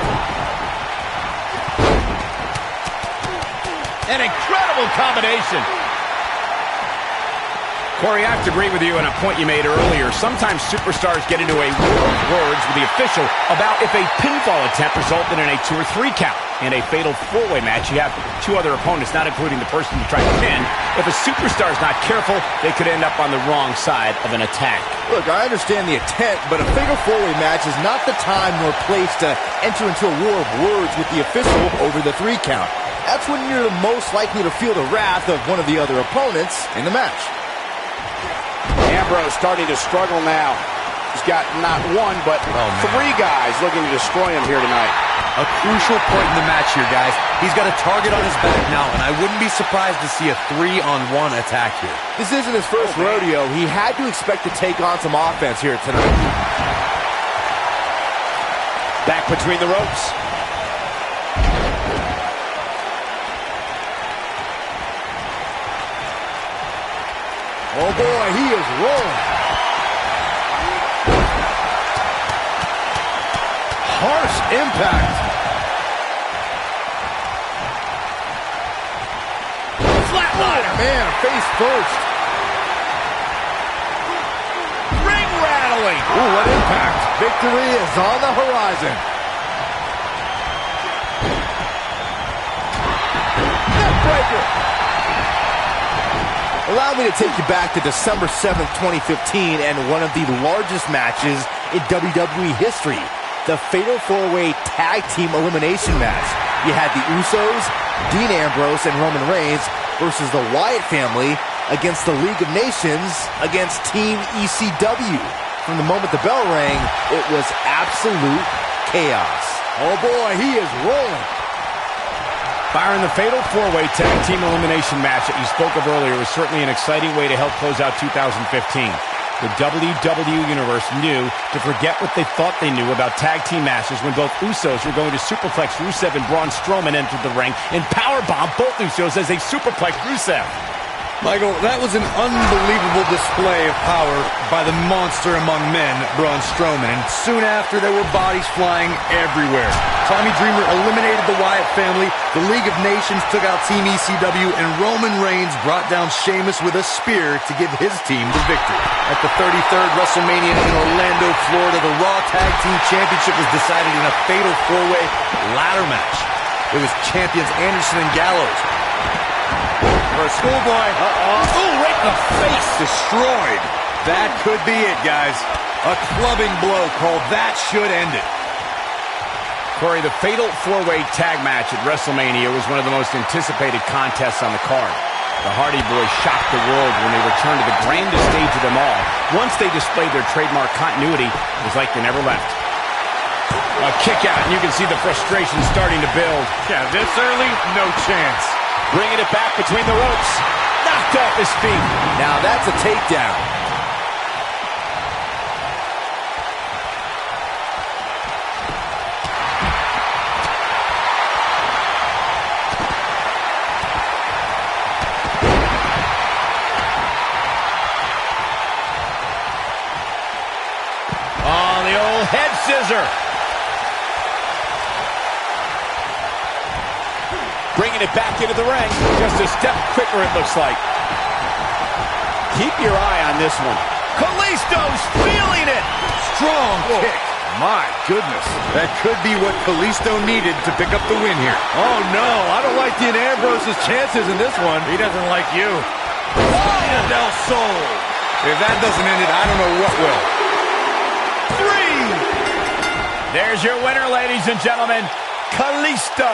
[SPEAKER 5] An incredible combination.
[SPEAKER 2] Corey, I have to agree with you on a point you made earlier. Sometimes superstars get into a war of words with the official about if a pinfall attempt resulted in a 2 or 3 count. In a Fatal 4-Way match, you have 2 other opponents, not including the person you try to pin. If a superstar is not careful, they could end up on the wrong side of an attack.
[SPEAKER 3] Look, I understand the intent, but a Fatal 4-Way match is not the time nor place to enter into a war of words with the official over the 3 count. That's when you're most likely to feel the wrath of one of the other opponents in the match.
[SPEAKER 1] Ambrose starting to struggle now. He's got not 1, but 3 guys looking to destroy him here tonight.
[SPEAKER 4] A crucial point in the match here, guys. He's got a target on his back now, and I wouldn't be surprised to see a 3-on-1 attack here.
[SPEAKER 3] This isn't his first rodeo. He had to expect to take on some offense here tonight.
[SPEAKER 1] Back between the ropes.
[SPEAKER 3] Oh boy, he is rolling.
[SPEAKER 5] Harsh impact. Flatliner.
[SPEAKER 3] Man, face first.
[SPEAKER 5] Ring rattling.
[SPEAKER 3] Ooh, what impact. Victory is on the horizon. Neckbreaker. Allow me to take you back to December 7th, 2015, and one of the largest matches in WWE history, the Fatal 4-Way Tag Team Elimination match. You had the Usos, Dean Ambrose, and Roman Reigns versus the Wyatt family against the League of Nations against Team ECW. From the moment the bell rang, it was absolute chaos. Oh boy, he is rolling.
[SPEAKER 2] Byron, the Fatal 4-Way Tag Team Elimination match that you spoke of earlier was certainly an exciting way to help close out 2015. The WWE Universe knew to forget what they thought they knew about tag team matches when both Usos were going to superplex Rusev and Braun Strowman entered the ring and powerbomb both Usos as they superplexed Rusev.
[SPEAKER 4] Michael, that was an unbelievable display of power by the monster among men, Braun Strowman. And soon after, there were bodies flying everywhere. Tommy Dreamer eliminated the Wyatt family, the League of Nations took out Team ECW, and Roman Reigns brought down Sheamus with a spear to give his team the victory. At the 33rd WrestleMania in Orlando, Florida, the Raw Tag Team Championship was decided in a fatal four-way ladder match. It was champions Anderson and Gallows.
[SPEAKER 5] For a schoolboy.
[SPEAKER 2] Ooh, right in the face.
[SPEAKER 5] Destroyed.
[SPEAKER 4] That could be it, guys. A clubbing blow called That Should End It.
[SPEAKER 2] Corey, the fatal four-way tag match at WrestleMania was one of the most anticipated contests on the card. The Hardy Boys shocked the world when they returned to the grandest stage of them all. Once they displayed their trademark continuity, it was like they never left. A kick out, and you can see the frustration starting to build.
[SPEAKER 5] Yeah, this early, no chance.
[SPEAKER 1] Bringing it back between the ropes.
[SPEAKER 2] Knocked off his feet.
[SPEAKER 3] Now that's a takedown.
[SPEAKER 2] Oh, the old head scissor.
[SPEAKER 1] Bringing it back into the ring.
[SPEAKER 2] Just a step quicker, it looks like.
[SPEAKER 1] Keep your eye on this one.
[SPEAKER 2] Kalisto's feeling it.
[SPEAKER 4] Strong kick.
[SPEAKER 5] My goodness.
[SPEAKER 4] That could be what Kalisto needed to pick up the win here.
[SPEAKER 5] Oh, no. I don't like Dean Ambrose's chances in this one. He doesn't like you.
[SPEAKER 2] Oh, del Sol.
[SPEAKER 4] If that doesn't end it, I don't know what will.
[SPEAKER 2] 3. There's your winner, ladies and gentlemen. Kalisto.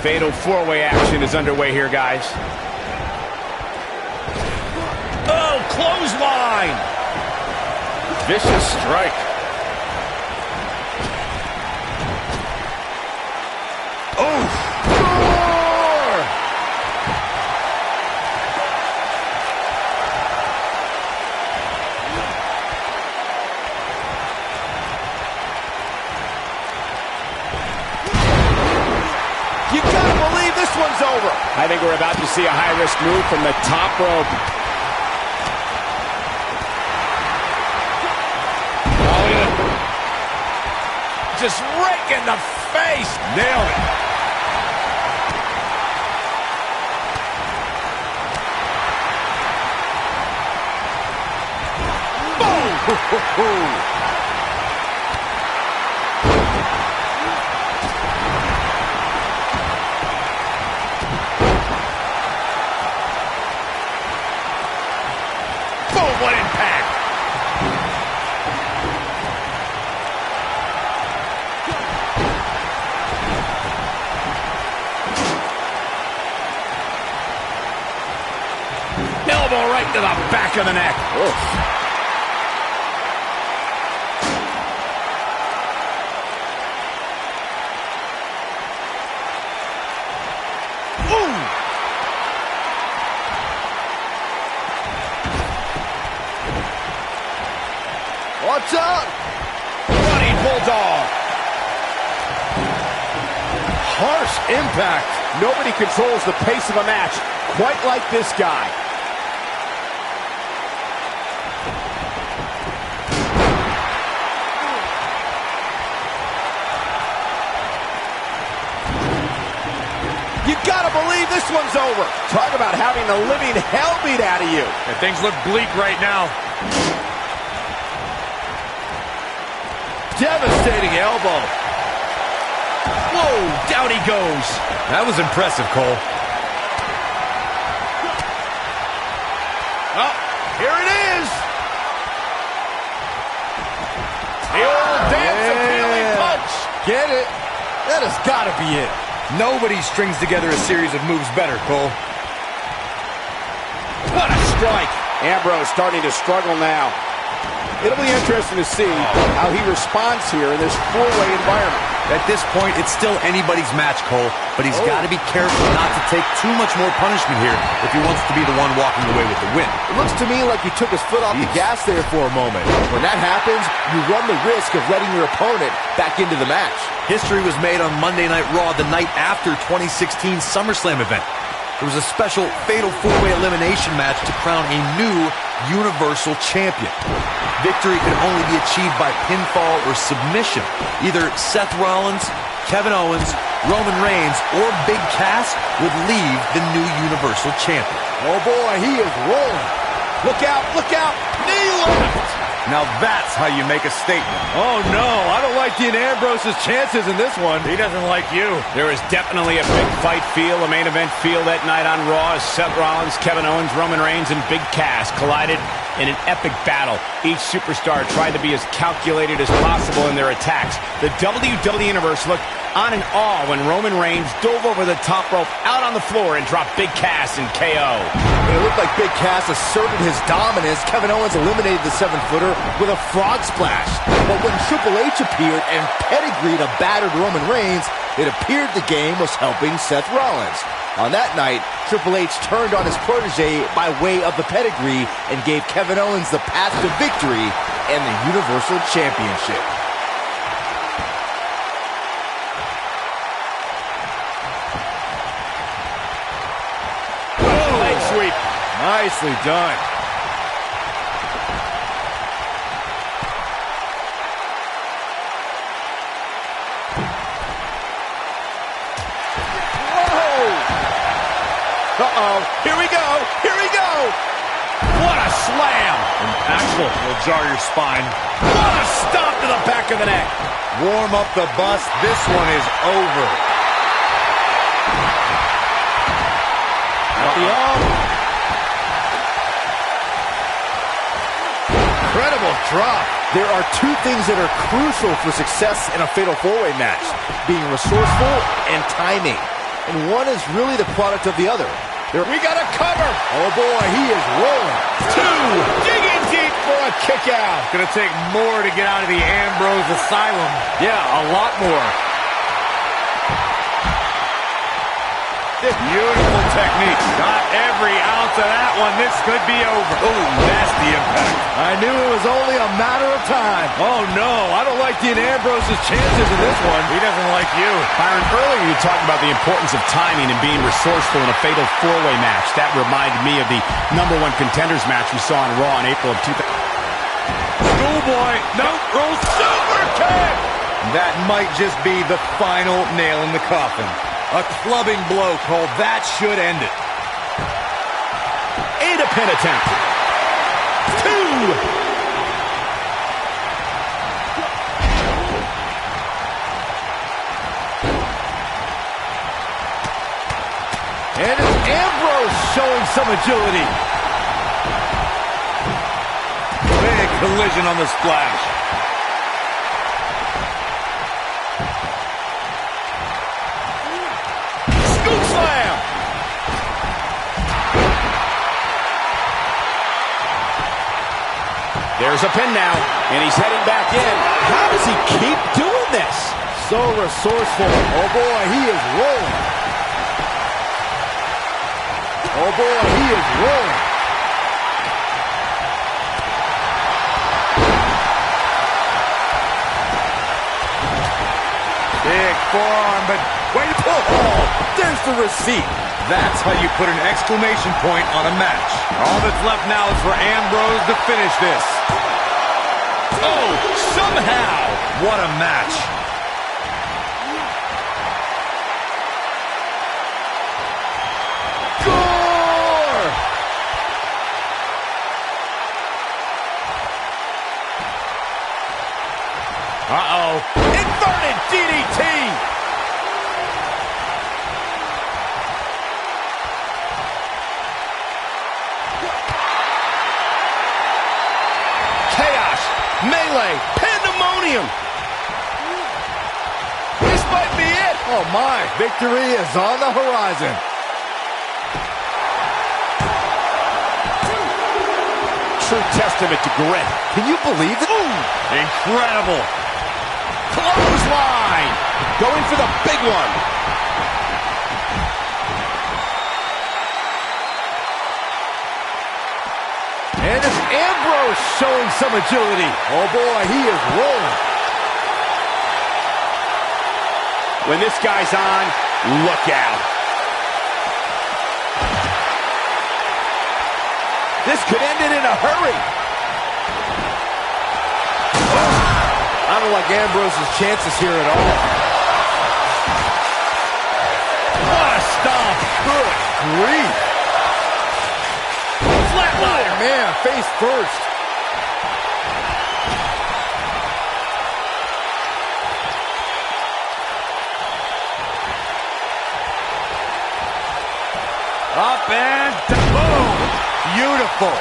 [SPEAKER 2] Fatal four-way action is underway here, guys. Oh, clothesline!
[SPEAKER 5] Vicious strike.
[SPEAKER 1] You gotta believe this one's over. I think we're about to see a high-risk move from the top rope.
[SPEAKER 2] Oh, yeah. Just rake in the face.
[SPEAKER 4] Nailed it.
[SPEAKER 5] Boom, what impact! Elbow right to the back of the neck.
[SPEAKER 1] Oof.
[SPEAKER 3] Watch out!
[SPEAKER 5] Running bulldog.
[SPEAKER 1] Harsh impact. Nobody controls the pace of a match quite like this guy. You gotta believe this one's over. Talk about having the living hell beat out of you.
[SPEAKER 5] And things look bleak right now.
[SPEAKER 3] Devastating elbow.
[SPEAKER 5] Whoa, down he goes.
[SPEAKER 4] That was impressive, Cole.
[SPEAKER 5] Oh, here it is. The old dance appealing punch.
[SPEAKER 3] Get it? That has got to be it.
[SPEAKER 4] Nobody strings together a series of moves better, Cole.
[SPEAKER 5] What a strike.
[SPEAKER 1] Ambrose starting to struggle now. It'll be interesting to see how he responds here in this four-way environment.
[SPEAKER 4] At this point, it's still anybody's match, Cole, but he's got to be careful not to take too much more punishment here if he wants to be the one walking away with the win.
[SPEAKER 3] It looks to me like he took his foot off the gas there for a moment. When that happens, you run the risk of letting your opponent back into the match.
[SPEAKER 4] History was made on Monday Night Raw the night after 2016 SummerSlam event. There was a special fatal four-way elimination match to crown a new Universal Champion. Victory could only be achieved by pinfall or submission. Either Seth Rollins, Kevin Owens, Roman Reigns, or Big Cass would leave the new Universal Champion.
[SPEAKER 3] Oh boy, he is rolling.
[SPEAKER 1] Look out, knee lift.
[SPEAKER 5] Now that's how you make a statement. Oh no, I don't like Dean Ambrose's chances in this one. He doesn't like you.
[SPEAKER 2] There is definitely a big fight feel, a main event feel that night on Raw as Seth Rollins, Kevin Owens, Roman Reigns, and Big Cass collided in an epic battle. Each superstar tried to be as calculated as possible in their attacks. The WWE Universe looked on in awe when Roman Reigns dove over the top rope out on the floor and dropped Big Cass in KO.
[SPEAKER 3] When it looked like Big Cass asserted his dominance, Kevin Owens eliminated the 7-footer with a frog splash. But when Triple H appeared and pedigreed a battered Roman Reigns, it appeared the game was helping Seth Rollins. On that night, Triple H turned on his protege by way of the pedigree and gave Kevin Owens the path to victory and the Universal Championship.
[SPEAKER 5] Leg sweep. Nicely done.
[SPEAKER 1] Uh-oh, here we go.
[SPEAKER 5] What a slam. Impactful. Will jar your spine. What a stomp to the back of the neck.
[SPEAKER 4] Warm up the bus. This one is over.
[SPEAKER 5] Incredible drop.
[SPEAKER 3] There are two things that are crucial for success in a fatal four-way match: being resourceful and timing. And one is really the product of the other.
[SPEAKER 5] We got a cover.
[SPEAKER 3] Oh boy, he is rolling.
[SPEAKER 5] Two. Digging deep for a kick out. Gonna take more to get out of the Ambrose Asylum. Yeah, a lot more. Beautiful technique. Got every ounce of that one. This could be over. Oh, nasty impact.
[SPEAKER 3] I knew it was only a matter of time.
[SPEAKER 5] Oh, no. I don't like Dean Ambrose's chances in this one. He doesn't like you.
[SPEAKER 2] Byron, earlier you talked about the importance of timing and being resourceful in a fatal four-way match. That reminded me of the #1 contenders match we saw on Raw in April of 2000.
[SPEAKER 5] Schoolboy. No. Super kick.
[SPEAKER 4] That might just be the final nail in the coffin. A clubbing blow, Cole. That should end it.
[SPEAKER 2] And a pin attempt. 2.
[SPEAKER 3] And it's Ambrose showing some agility.
[SPEAKER 5] Big collision on the splash. Scoop slam.
[SPEAKER 1] There's a pin now, and he's heading back in. How does he keep doing this?
[SPEAKER 3] So resourceful. Oh, boy, he is rolling. Oh, boy, he is rolling.
[SPEAKER 5] Big forearm, but wait.
[SPEAKER 3] Oh, there's the receipt.
[SPEAKER 5] That's how you put an exclamation point on a match. All that's left now is for Ambrose to finish this. Oh, somehow. What a match.
[SPEAKER 3] Score!
[SPEAKER 5] Uh-oh. Inverted DDT.
[SPEAKER 1] Melee, pandemonium.
[SPEAKER 3] This might be it. Oh, my. Victory is on the horizon.
[SPEAKER 1] True testament to grit.
[SPEAKER 3] Can you believe it?
[SPEAKER 5] Incredible.
[SPEAKER 1] Clothesline. Going for the big one.
[SPEAKER 3] And it's Ambrose showing some agility. Oh, boy, he is rolling.
[SPEAKER 1] When this guy's on, look out. This could end it in a hurry.
[SPEAKER 3] I don't like Ambrose's chances here at all.
[SPEAKER 5] What a stomp.
[SPEAKER 3] Good grief.
[SPEAKER 5] Flatliner.
[SPEAKER 3] Oh, man, face first.
[SPEAKER 5] Up and boom. Beautiful.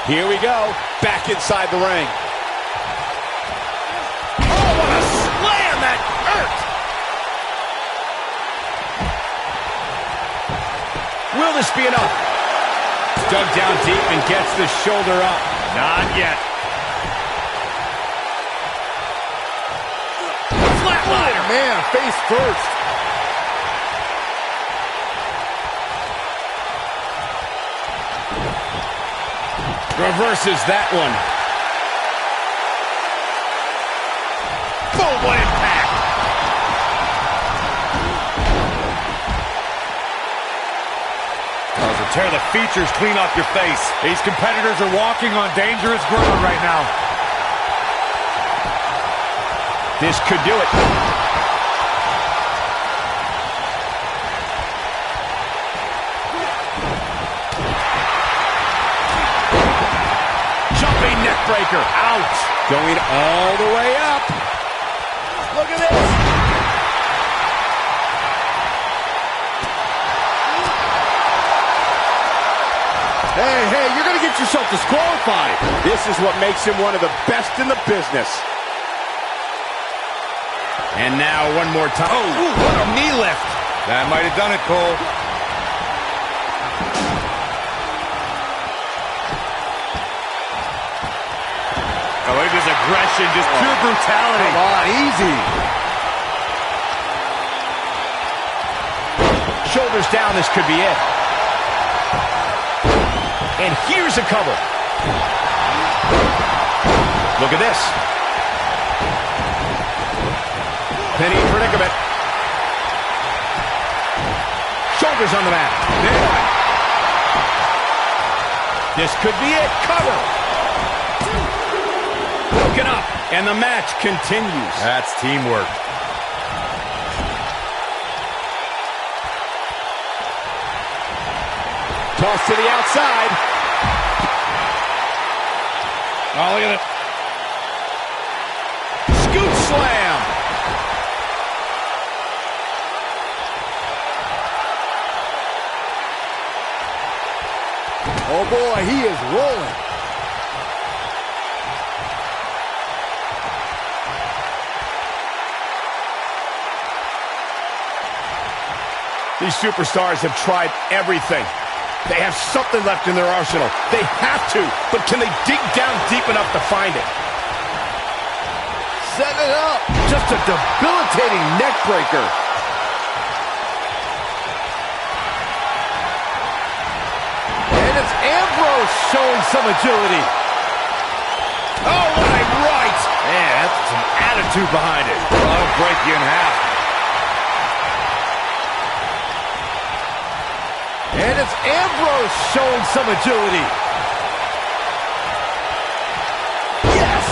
[SPEAKER 1] Here we go. Back inside the ring.
[SPEAKER 5] Oh, what a slam. That hurt.
[SPEAKER 1] Will this be enough?
[SPEAKER 2] Dug down deep and gets the shoulder up.
[SPEAKER 5] Not yet. Flatliner.
[SPEAKER 3] Man, face first.
[SPEAKER 2] Reverses that one.
[SPEAKER 5] Boom, what impact. To tear the features clean off your face. These competitors are walking on dangerous ground right now.
[SPEAKER 1] This could do it.
[SPEAKER 2] Jumping neck breaker. Out.
[SPEAKER 1] Going all the way up. Look at this.
[SPEAKER 3] Hey, you're going to get yourself disqualified.
[SPEAKER 1] This is what makes him one of the best in the business.
[SPEAKER 2] And now one more time.
[SPEAKER 5] Oh, what a knee lift. That might have done it, Cole. Oh, look at this aggression, just pure brutality.
[SPEAKER 3] Come on, easy.
[SPEAKER 1] Shoulders down, this could be it. And here's a cover. Look at this. Penny predicament. Shoulders on the mat. This could be it. Cover. Broken up. And the match continues.
[SPEAKER 5] That's teamwork.
[SPEAKER 1] Toss to the outside.
[SPEAKER 5] Oh, look at it.
[SPEAKER 3] Oh boy, he is rolling.
[SPEAKER 2] These superstars have tried everything. They have something left in their arsenal. They have to, but can they dig down deep enough to find it?
[SPEAKER 3] Set it up. Just a debilitating neck breaker. And it's Ambrose showing some agility.
[SPEAKER 2] Oh, what a right!
[SPEAKER 5] Man, that's some attitude behind it. That'll break you in half.
[SPEAKER 3] And it's Ambrose showing some agility. Yes!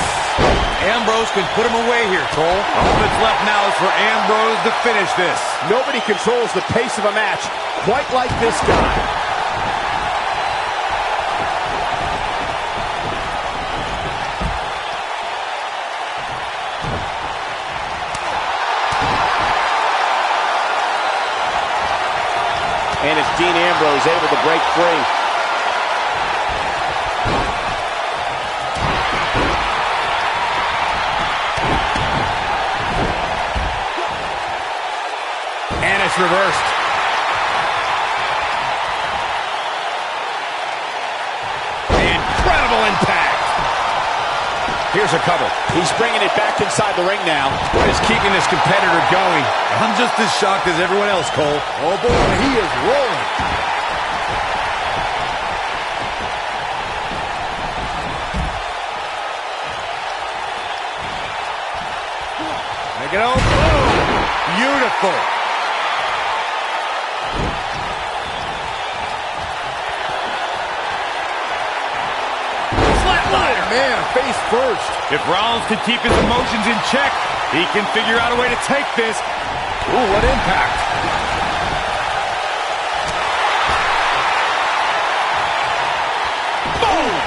[SPEAKER 5] Ambrose can put him away here, Cole. All that's left now is for Ambrose to finish this.
[SPEAKER 1] Nobody controls the pace of a match quite like this guy. And it's Dean Ambrose able to break free.
[SPEAKER 2] And it's reversed. Incredible impact. Here's a cover.
[SPEAKER 1] He's bringing it back inside the ring now.
[SPEAKER 2] What is keeping this competitor going?
[SPEAKER 5] I'm just as shocked as everyone else, Cole.
[SPEAKER 3] Oh boy, he is rolling.
[SPEAKER 5] Make it over. Oh, beautiful.
[SPEAKER 3] Flatliner. Man, face first.
[SPEAKER 5] If Rollins can keep his emotions in check, he can figure out a way to take this. Ooh, what impact.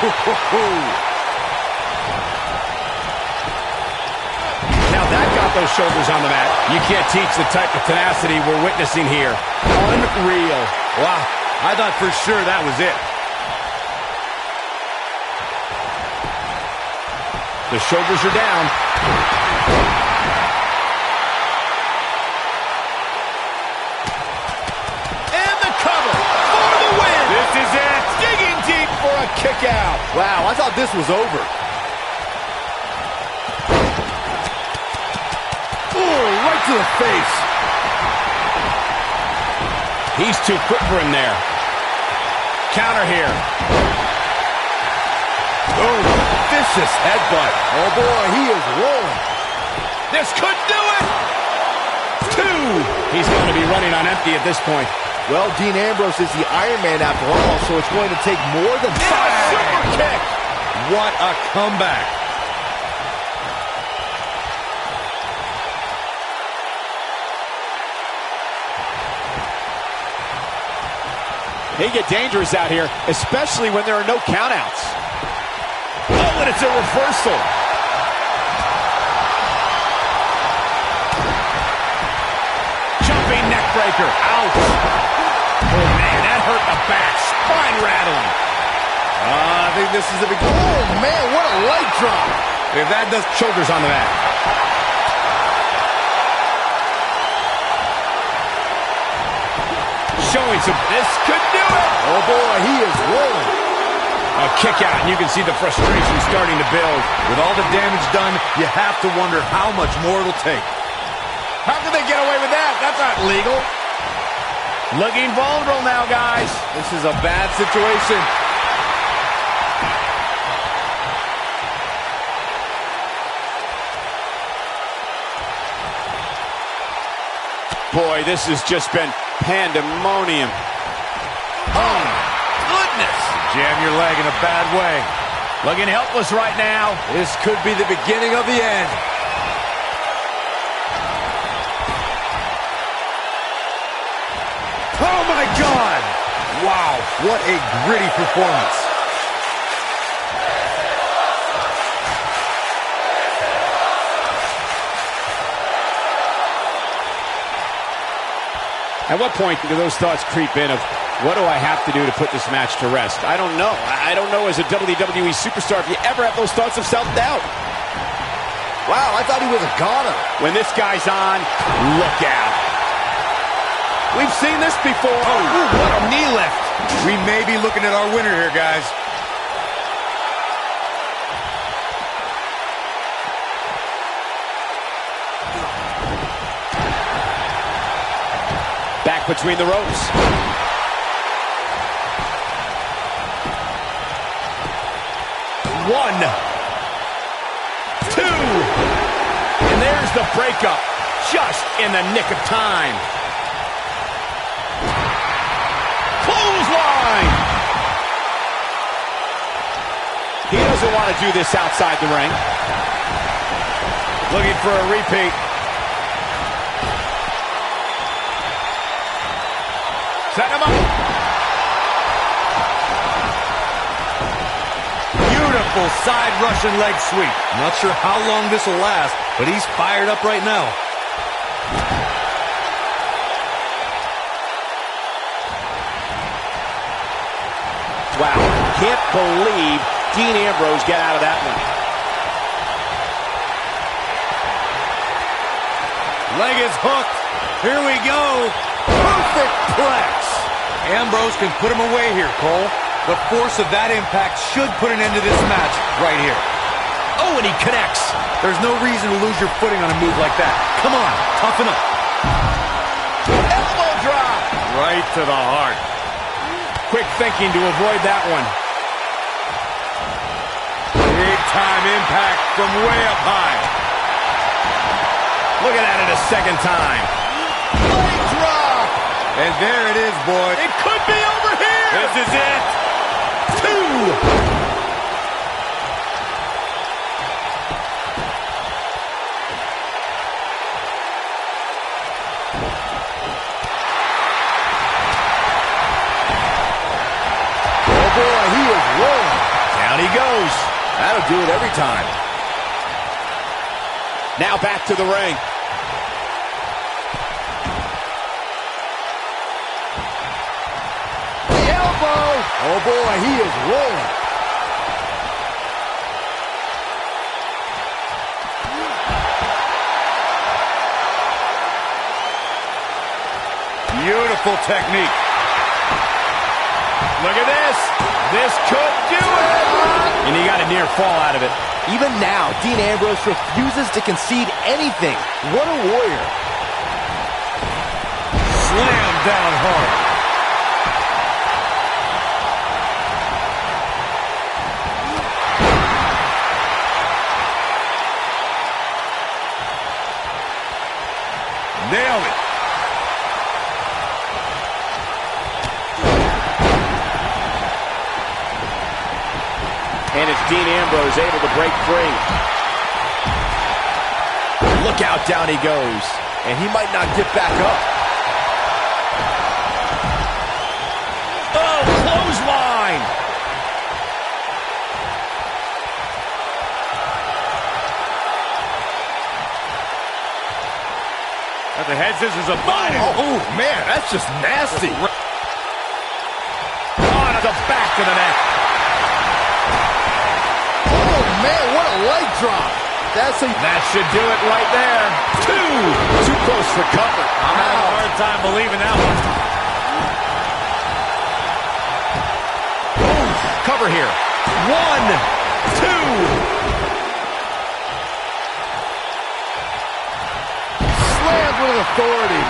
[SPEAKER 5] Boom!
[SPEAKER 2] Now that got those shoulders on the mat. You can't teach the type of tenacity we're witnessing here. Unreal.
[SPEAKER 5] Wow, I thought for sure that was it.
[SPEAKER 2] The shoulders are down. And the cover for the win.
[SPEAKER 5] This is it.
[SPEAKER 2] Digging deep for a kick out.
[SPEAKER 3] Wow, I thought this was over. Ooh, right to the face.
[SPEAKER 2] He's too quick for him there. Counter here.
[SPEAKER 3] Oh, vicious headbutt. Oh boy, he is rolling.
[SPEAKER 2] This could do it. 2. He's going to be running on empty at this point.
[SPEAKER 3] Well, Dean Ambrose is the Iron Man after all, so it's going to take more than
[SPEAKER 2] Super kick.
[SPEAKER 5] What a comeback.
[SPEAKER 1] They get dangerous out here, especially when there are no countouts.
[SPEAKER 2] Oh, and it's a reversal. Jumping neck breaker. Ouch. Oh, man, that hurt the back. Spine rattling.
[SPEAKER 3] I think this is a big... Oh, man, what a leg drop.
[SPEAKER 2] If that does, shoulders on the mat. Showing some... This could do it.
[SPEAKER 3] Oh, boy, he is rolling.
[SPEAKER 2] A kick out, and you can see the frustration starting to build.
[SPEAKER 5] With all the damage done, you have to wonder how much more it'll take.
[SPEAKER 2] How can they get away with that? That's not legal. Looking vulnerable now, guys.
[SPEAKER 3] This is a bad situation.
[SPEAKER 1] Boy, this has just been pandemonium.
[SPEAKER 2] Oh, goodness.
[SPEAKER 5] Jam your leg in a bad way.
[SPEAKER 2] Looking helpless right now.
[SPEAKER 3] This could be the beginning of the end.
[SPEAKER 5] Oh, my God. Wow, what a gritty performance.
[SPEAKER 1] At what point do those thoughts creep in of, what do I have to do to put this match to rest? I don't know. I don't know as a WWE superstar if you ever have those thoughts of self-doubt.
[SPEAKER 3] Wow, I thought he was a goner.
[SPEAKER 1] When this guy's on, look out. We've seen this before.
[SPEAKER 5] Oh, what a knee lift. We may be looking at our winner here, guys.
[SPEAKER 1] Back between the ropes.
[SPEAKER 2] One, two, and there's the breakup, just in the nick of time. Clothesline!
[SPEAKER 1] He doesn't want to do this outside the ring.
[SPEAKER 2] Looking for a repeat. Set him up.
[SPEAKER 5] Beautiful side Russian leg sweep. Not sure how long this will last, but he's fired up right now.
[SPEAKER 1] Wow, can't believe Dean Ambrose got out of that one.
[SPEAKER 5] Leg is hooked. Here we go. Perfect plex. Ambrose can put him away here, Cole. The force of that impact should put an end to this match right here.
[SPEAKER 2] Oh, and he connects.
[SPEAKER 5] There's no reason to lose your footing on a move like that. Come on, toughen up.
[SPEAKER 1] Elbow drop.
[SPEAKER 5] Right to the heart.
[SPEAKER 2] Quick thinking to avoid that one.
[SPEAKER 5] Big time impact from way up high.
[SPEAKER 2] Looking at it a second time.
[SPEAKER 1] Leg drop.
[SPEAKER 5] And there it is, boy.
[SPEAKER 2] It could be over here.
[SPEAKER 5] This is it.
[SPEAKER 2] Two.
[SPEAKER 3] Oh boy, he is rolling.
[SPEAKER 2] Down he goes.
[SPEAKER 3] That'll do it every time.
[SPEAKER 1] Now back to the ring.
[SPEAKER 3] The elbow. Oh boy, he is rolling.
[SPEAKER 5] Beautiful technique.
[SPEAKER 2] Look at this. This could do it. And he got a near fall out of it.
[SPEAKER 3] Even now, Dean Ambrose refuses to concede anything. What a warrior.
[SPEAKER 5] Slam down hard. Nailed it.
[SPEAKER 1] And it's Dean Ambrose able to break free.
[SPEAKER 3] Look out, down he goes. And he might not get back up.
[SPEAKER 2] Oh, clothesline.
[SPEAKER 5] Got the head scissors abiding.
[SPEAKER 3] Oh, man, that's just nasty.
[SPEAKER 2] On the back of the neck.
[SPEAKER 3] Oh, man, what a leg drop.
[SPEAKER 2] That should do it right there. Two.
[SPEAKER 1] Too close for cover.
[SPEAKER 5] I'm having a hard time believing that one.
[SPEAKER 2] Ooh, cover here. One, two.
[SPEAKER 3] Slammed with authority.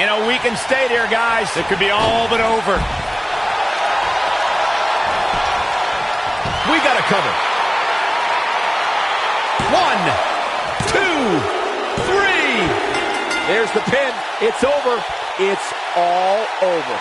[SPEAKER 2] In a weakened state here, guys.
[SPEAKER 5] It could be all but over.
[SPEAKER 2] We got to cover. One, two, three.
[SPEAKER 1] There's the pin. It's over. It's all over.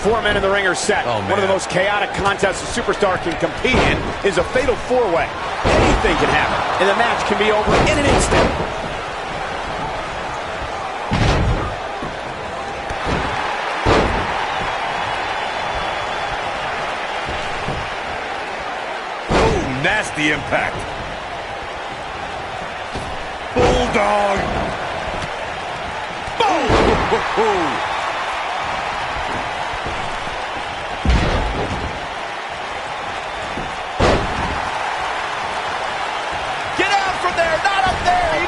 [SPEAKER 1] 4 men in the ring are set.
[SPEAKER 4] Oh, man.
[SPEAKER 1] One of the most chaotic contests a superstar can compete in is a fatal 4-way. Anything can happen, and the match can be over in an instant.
[SPEAKER 5] Ooh, nasty impact. Bulldog. Boom!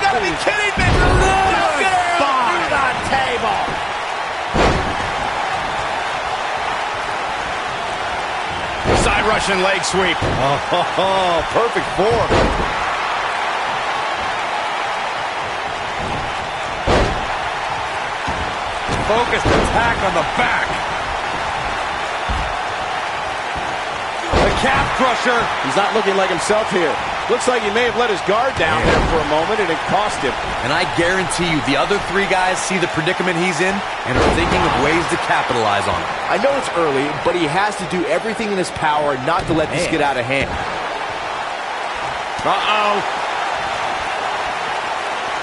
[SPEAKER 1] Are you kidding me? Look at her through the table.
[SPEAKER 2] Side Russian leg sweep.
[SPEAKER 3] Oh, perfect form.
[SPEAKER 5] Focused attack on the back. The calf crusher.
[SPEAKER 1] He's not looking like himself here. Looks like he may have let his guard down there for a moment, and it cost him.
[SPEAKER 4] And I guarantee you, the other three guys see the predicament he's in and are thinking of ways to capitalize on it.
[SPEAKER 3] I know it's early, but he has to do everything in his power not to let this get out of hand.
[SPEAKER 1] Uh-oh.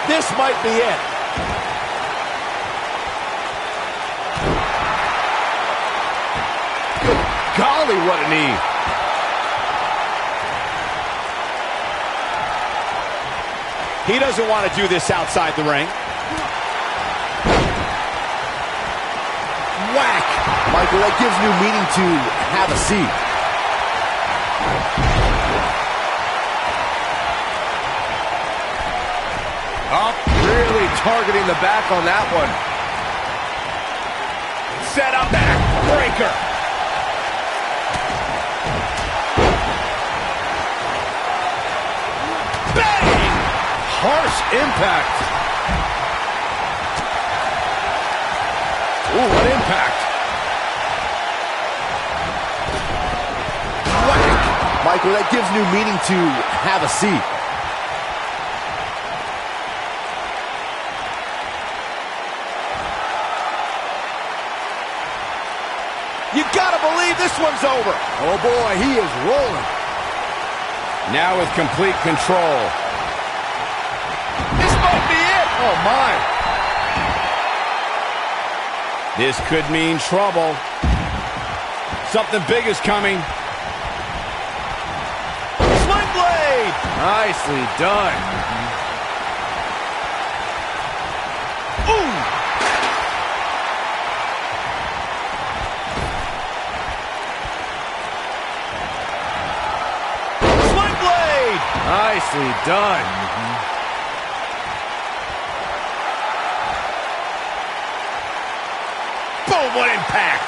[SPEAKER 3] This might be it. Good golly, what a knee.
[SPEAKER 1] He doesn't want to do this outside the ring.
[SPEAKER 3] Whack! Michael, that gives new meaning to have a seat.
[SPEAKER 5] Up, really targeting the back on that one.
[SPEAKER 1] Set up back breaker. Bang!
[SPEAKER 5] Harsh impact. Ooh, what impact.
[SPEAKER 3] Whack! Michael, that gives new meaning to have a seat.
[SPEAKER 1] You gotta believe this one's over.
[SPEAKER 3] Oh boy, he is rolling.
[SPEAKER 2] Now with complete control.
[SPEAKER 1] This might be it.
[SPEAKER 3] Oh my.
[SPEAKER 2] This could mean trouble. Something big is coming.
[SPEAKER 1] Sling blade.
[SPEAKER 5] Nicely done.
[SPEAKER 1] Ooh. Sling blade.
[SPEAKER 5] Nicely done.
[SPEAKER 1] Boom, what impact.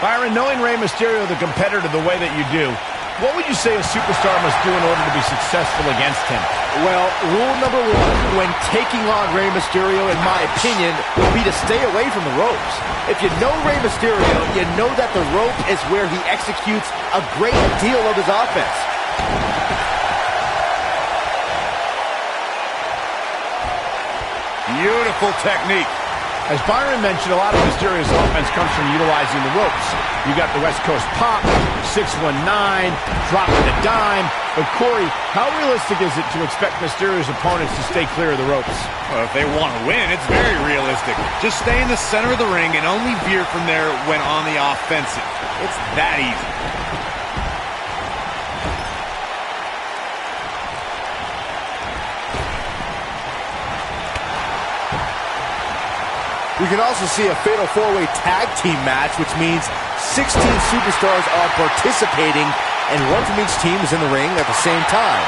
[SPEAKER 2] Byron, knowing Rey Mysterio, the competitor, the way that you do, what would you say a superstar must do in order to be successful against him?
[SPEAKER 3] Well, rule number one when taking on Rey Mysterio, in my opinion, would be to stay away from the ropes. If you know Rey Mysterio, you know that the rope is where he executes a great deal of his offense.
[SPEAKER 5] Beautiful technique.
[SPEAKER 2] As Byron mentioned, a lot of Mysterio's offense comes from utilizing the ropes. You got the West Coast pop, 619, dropping the dime. But Corey, how realistic is it to expect Mysterio's opponents to stay clear of the ropes?
[SPEAKER 5] Well, if they want to win, it's very realistic. Just stay in the center of the ring and only veer from there when on the offensive. It's that easy.
[SPEAKER 3] We can also see a fatal four-way tag team match, which means 16 superstars are participating, and one from each team is in the ring at the same time.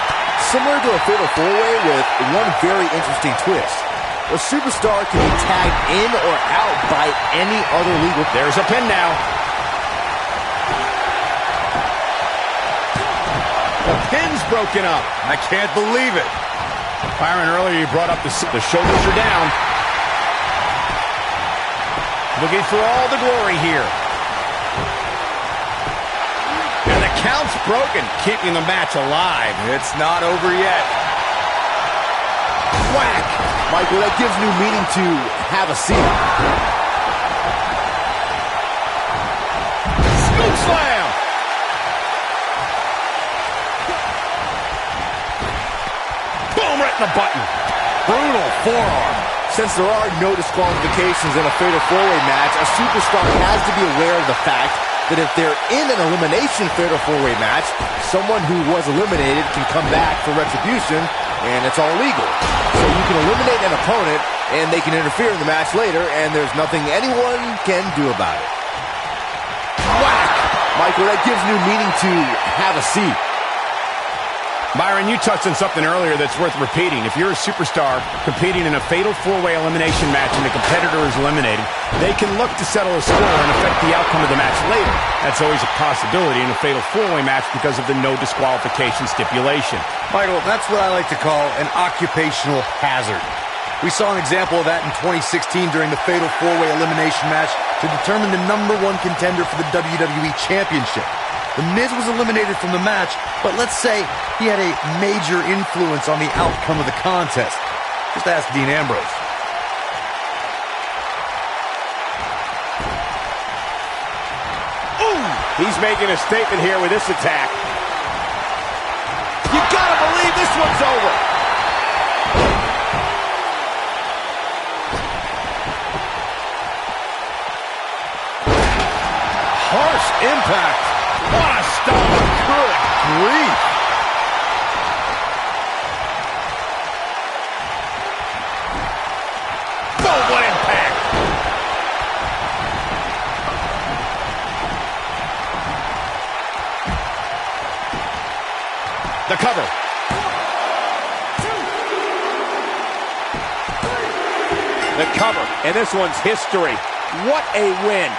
[SPEAKER 3] Similar to a fatal four-way with one very interesting twist. A superstar can be tagged in or out by any other legal...
[SPEAKER 2] There's a pin now.
[SPEAKER 1] The pin's broken up.
[SPEAKER 5] I can't believe it.
[SPEAKER 2] Byron, earlier you brought up the shoulders are down. Looking for all the glory here. And the count's broken, keeping the match alive.
[SPEAKER 5] It's not over yet.
[SPEAKER 2] Whack!
[SPEAKER 3] Michael, that gives new meaning to have a seat.
[SPEAKER 2] Scoop slam! Boom, right in the button.
[SPEAKER 5] Brutal forearm.
[SPEAKER 3] Since there are no disqualifications in a fatal four-way match, a superstar has to be aware of the fact that if they're in an elimination fatal four-way match, someone who was eliminated can come back for retribution, and it's all legal. So you can eliminate an opponent, and they can interfere in the match later, and there's nothing anyone can do about it.
[SPEAKER 2] Whack!
[SPEAKER 3] Michael, that gives new meaning to have a seat.
[SPEAKER 2] Byron, you touched on something earlier that's worth repeating. If you're a superstar competing in a fatal four-way elimination match and the competitor is eliminated, they can look to settle a score and affect the outcome of the match later. That's always a possibility in a fatal four-way match because of the no disqualification stipulation.
[SPEAKER 5] Michael, that's what I like to call an occupational hazard. We saw an example of that in 2016 during the fatal four-way elimination match to determine the #1 contender for the WWE Championship. The Miz was eliminated from the match, but let's say he had a major influence on the outcome of the contest. Just ask Dean Ambrose.
[SPEAKER 1] Ooh! He's making a statement here with this attack. You gotta believe this one's over.
[SPEAKER 5] Harsh impact.
[SPEAKER 2] What a stomp!
[SPEAKER 5] Good grief.
[SPEAKER 2] Boom, what impact! The cover.
[SPEAKER 1] The cover, and this one's history. What a win.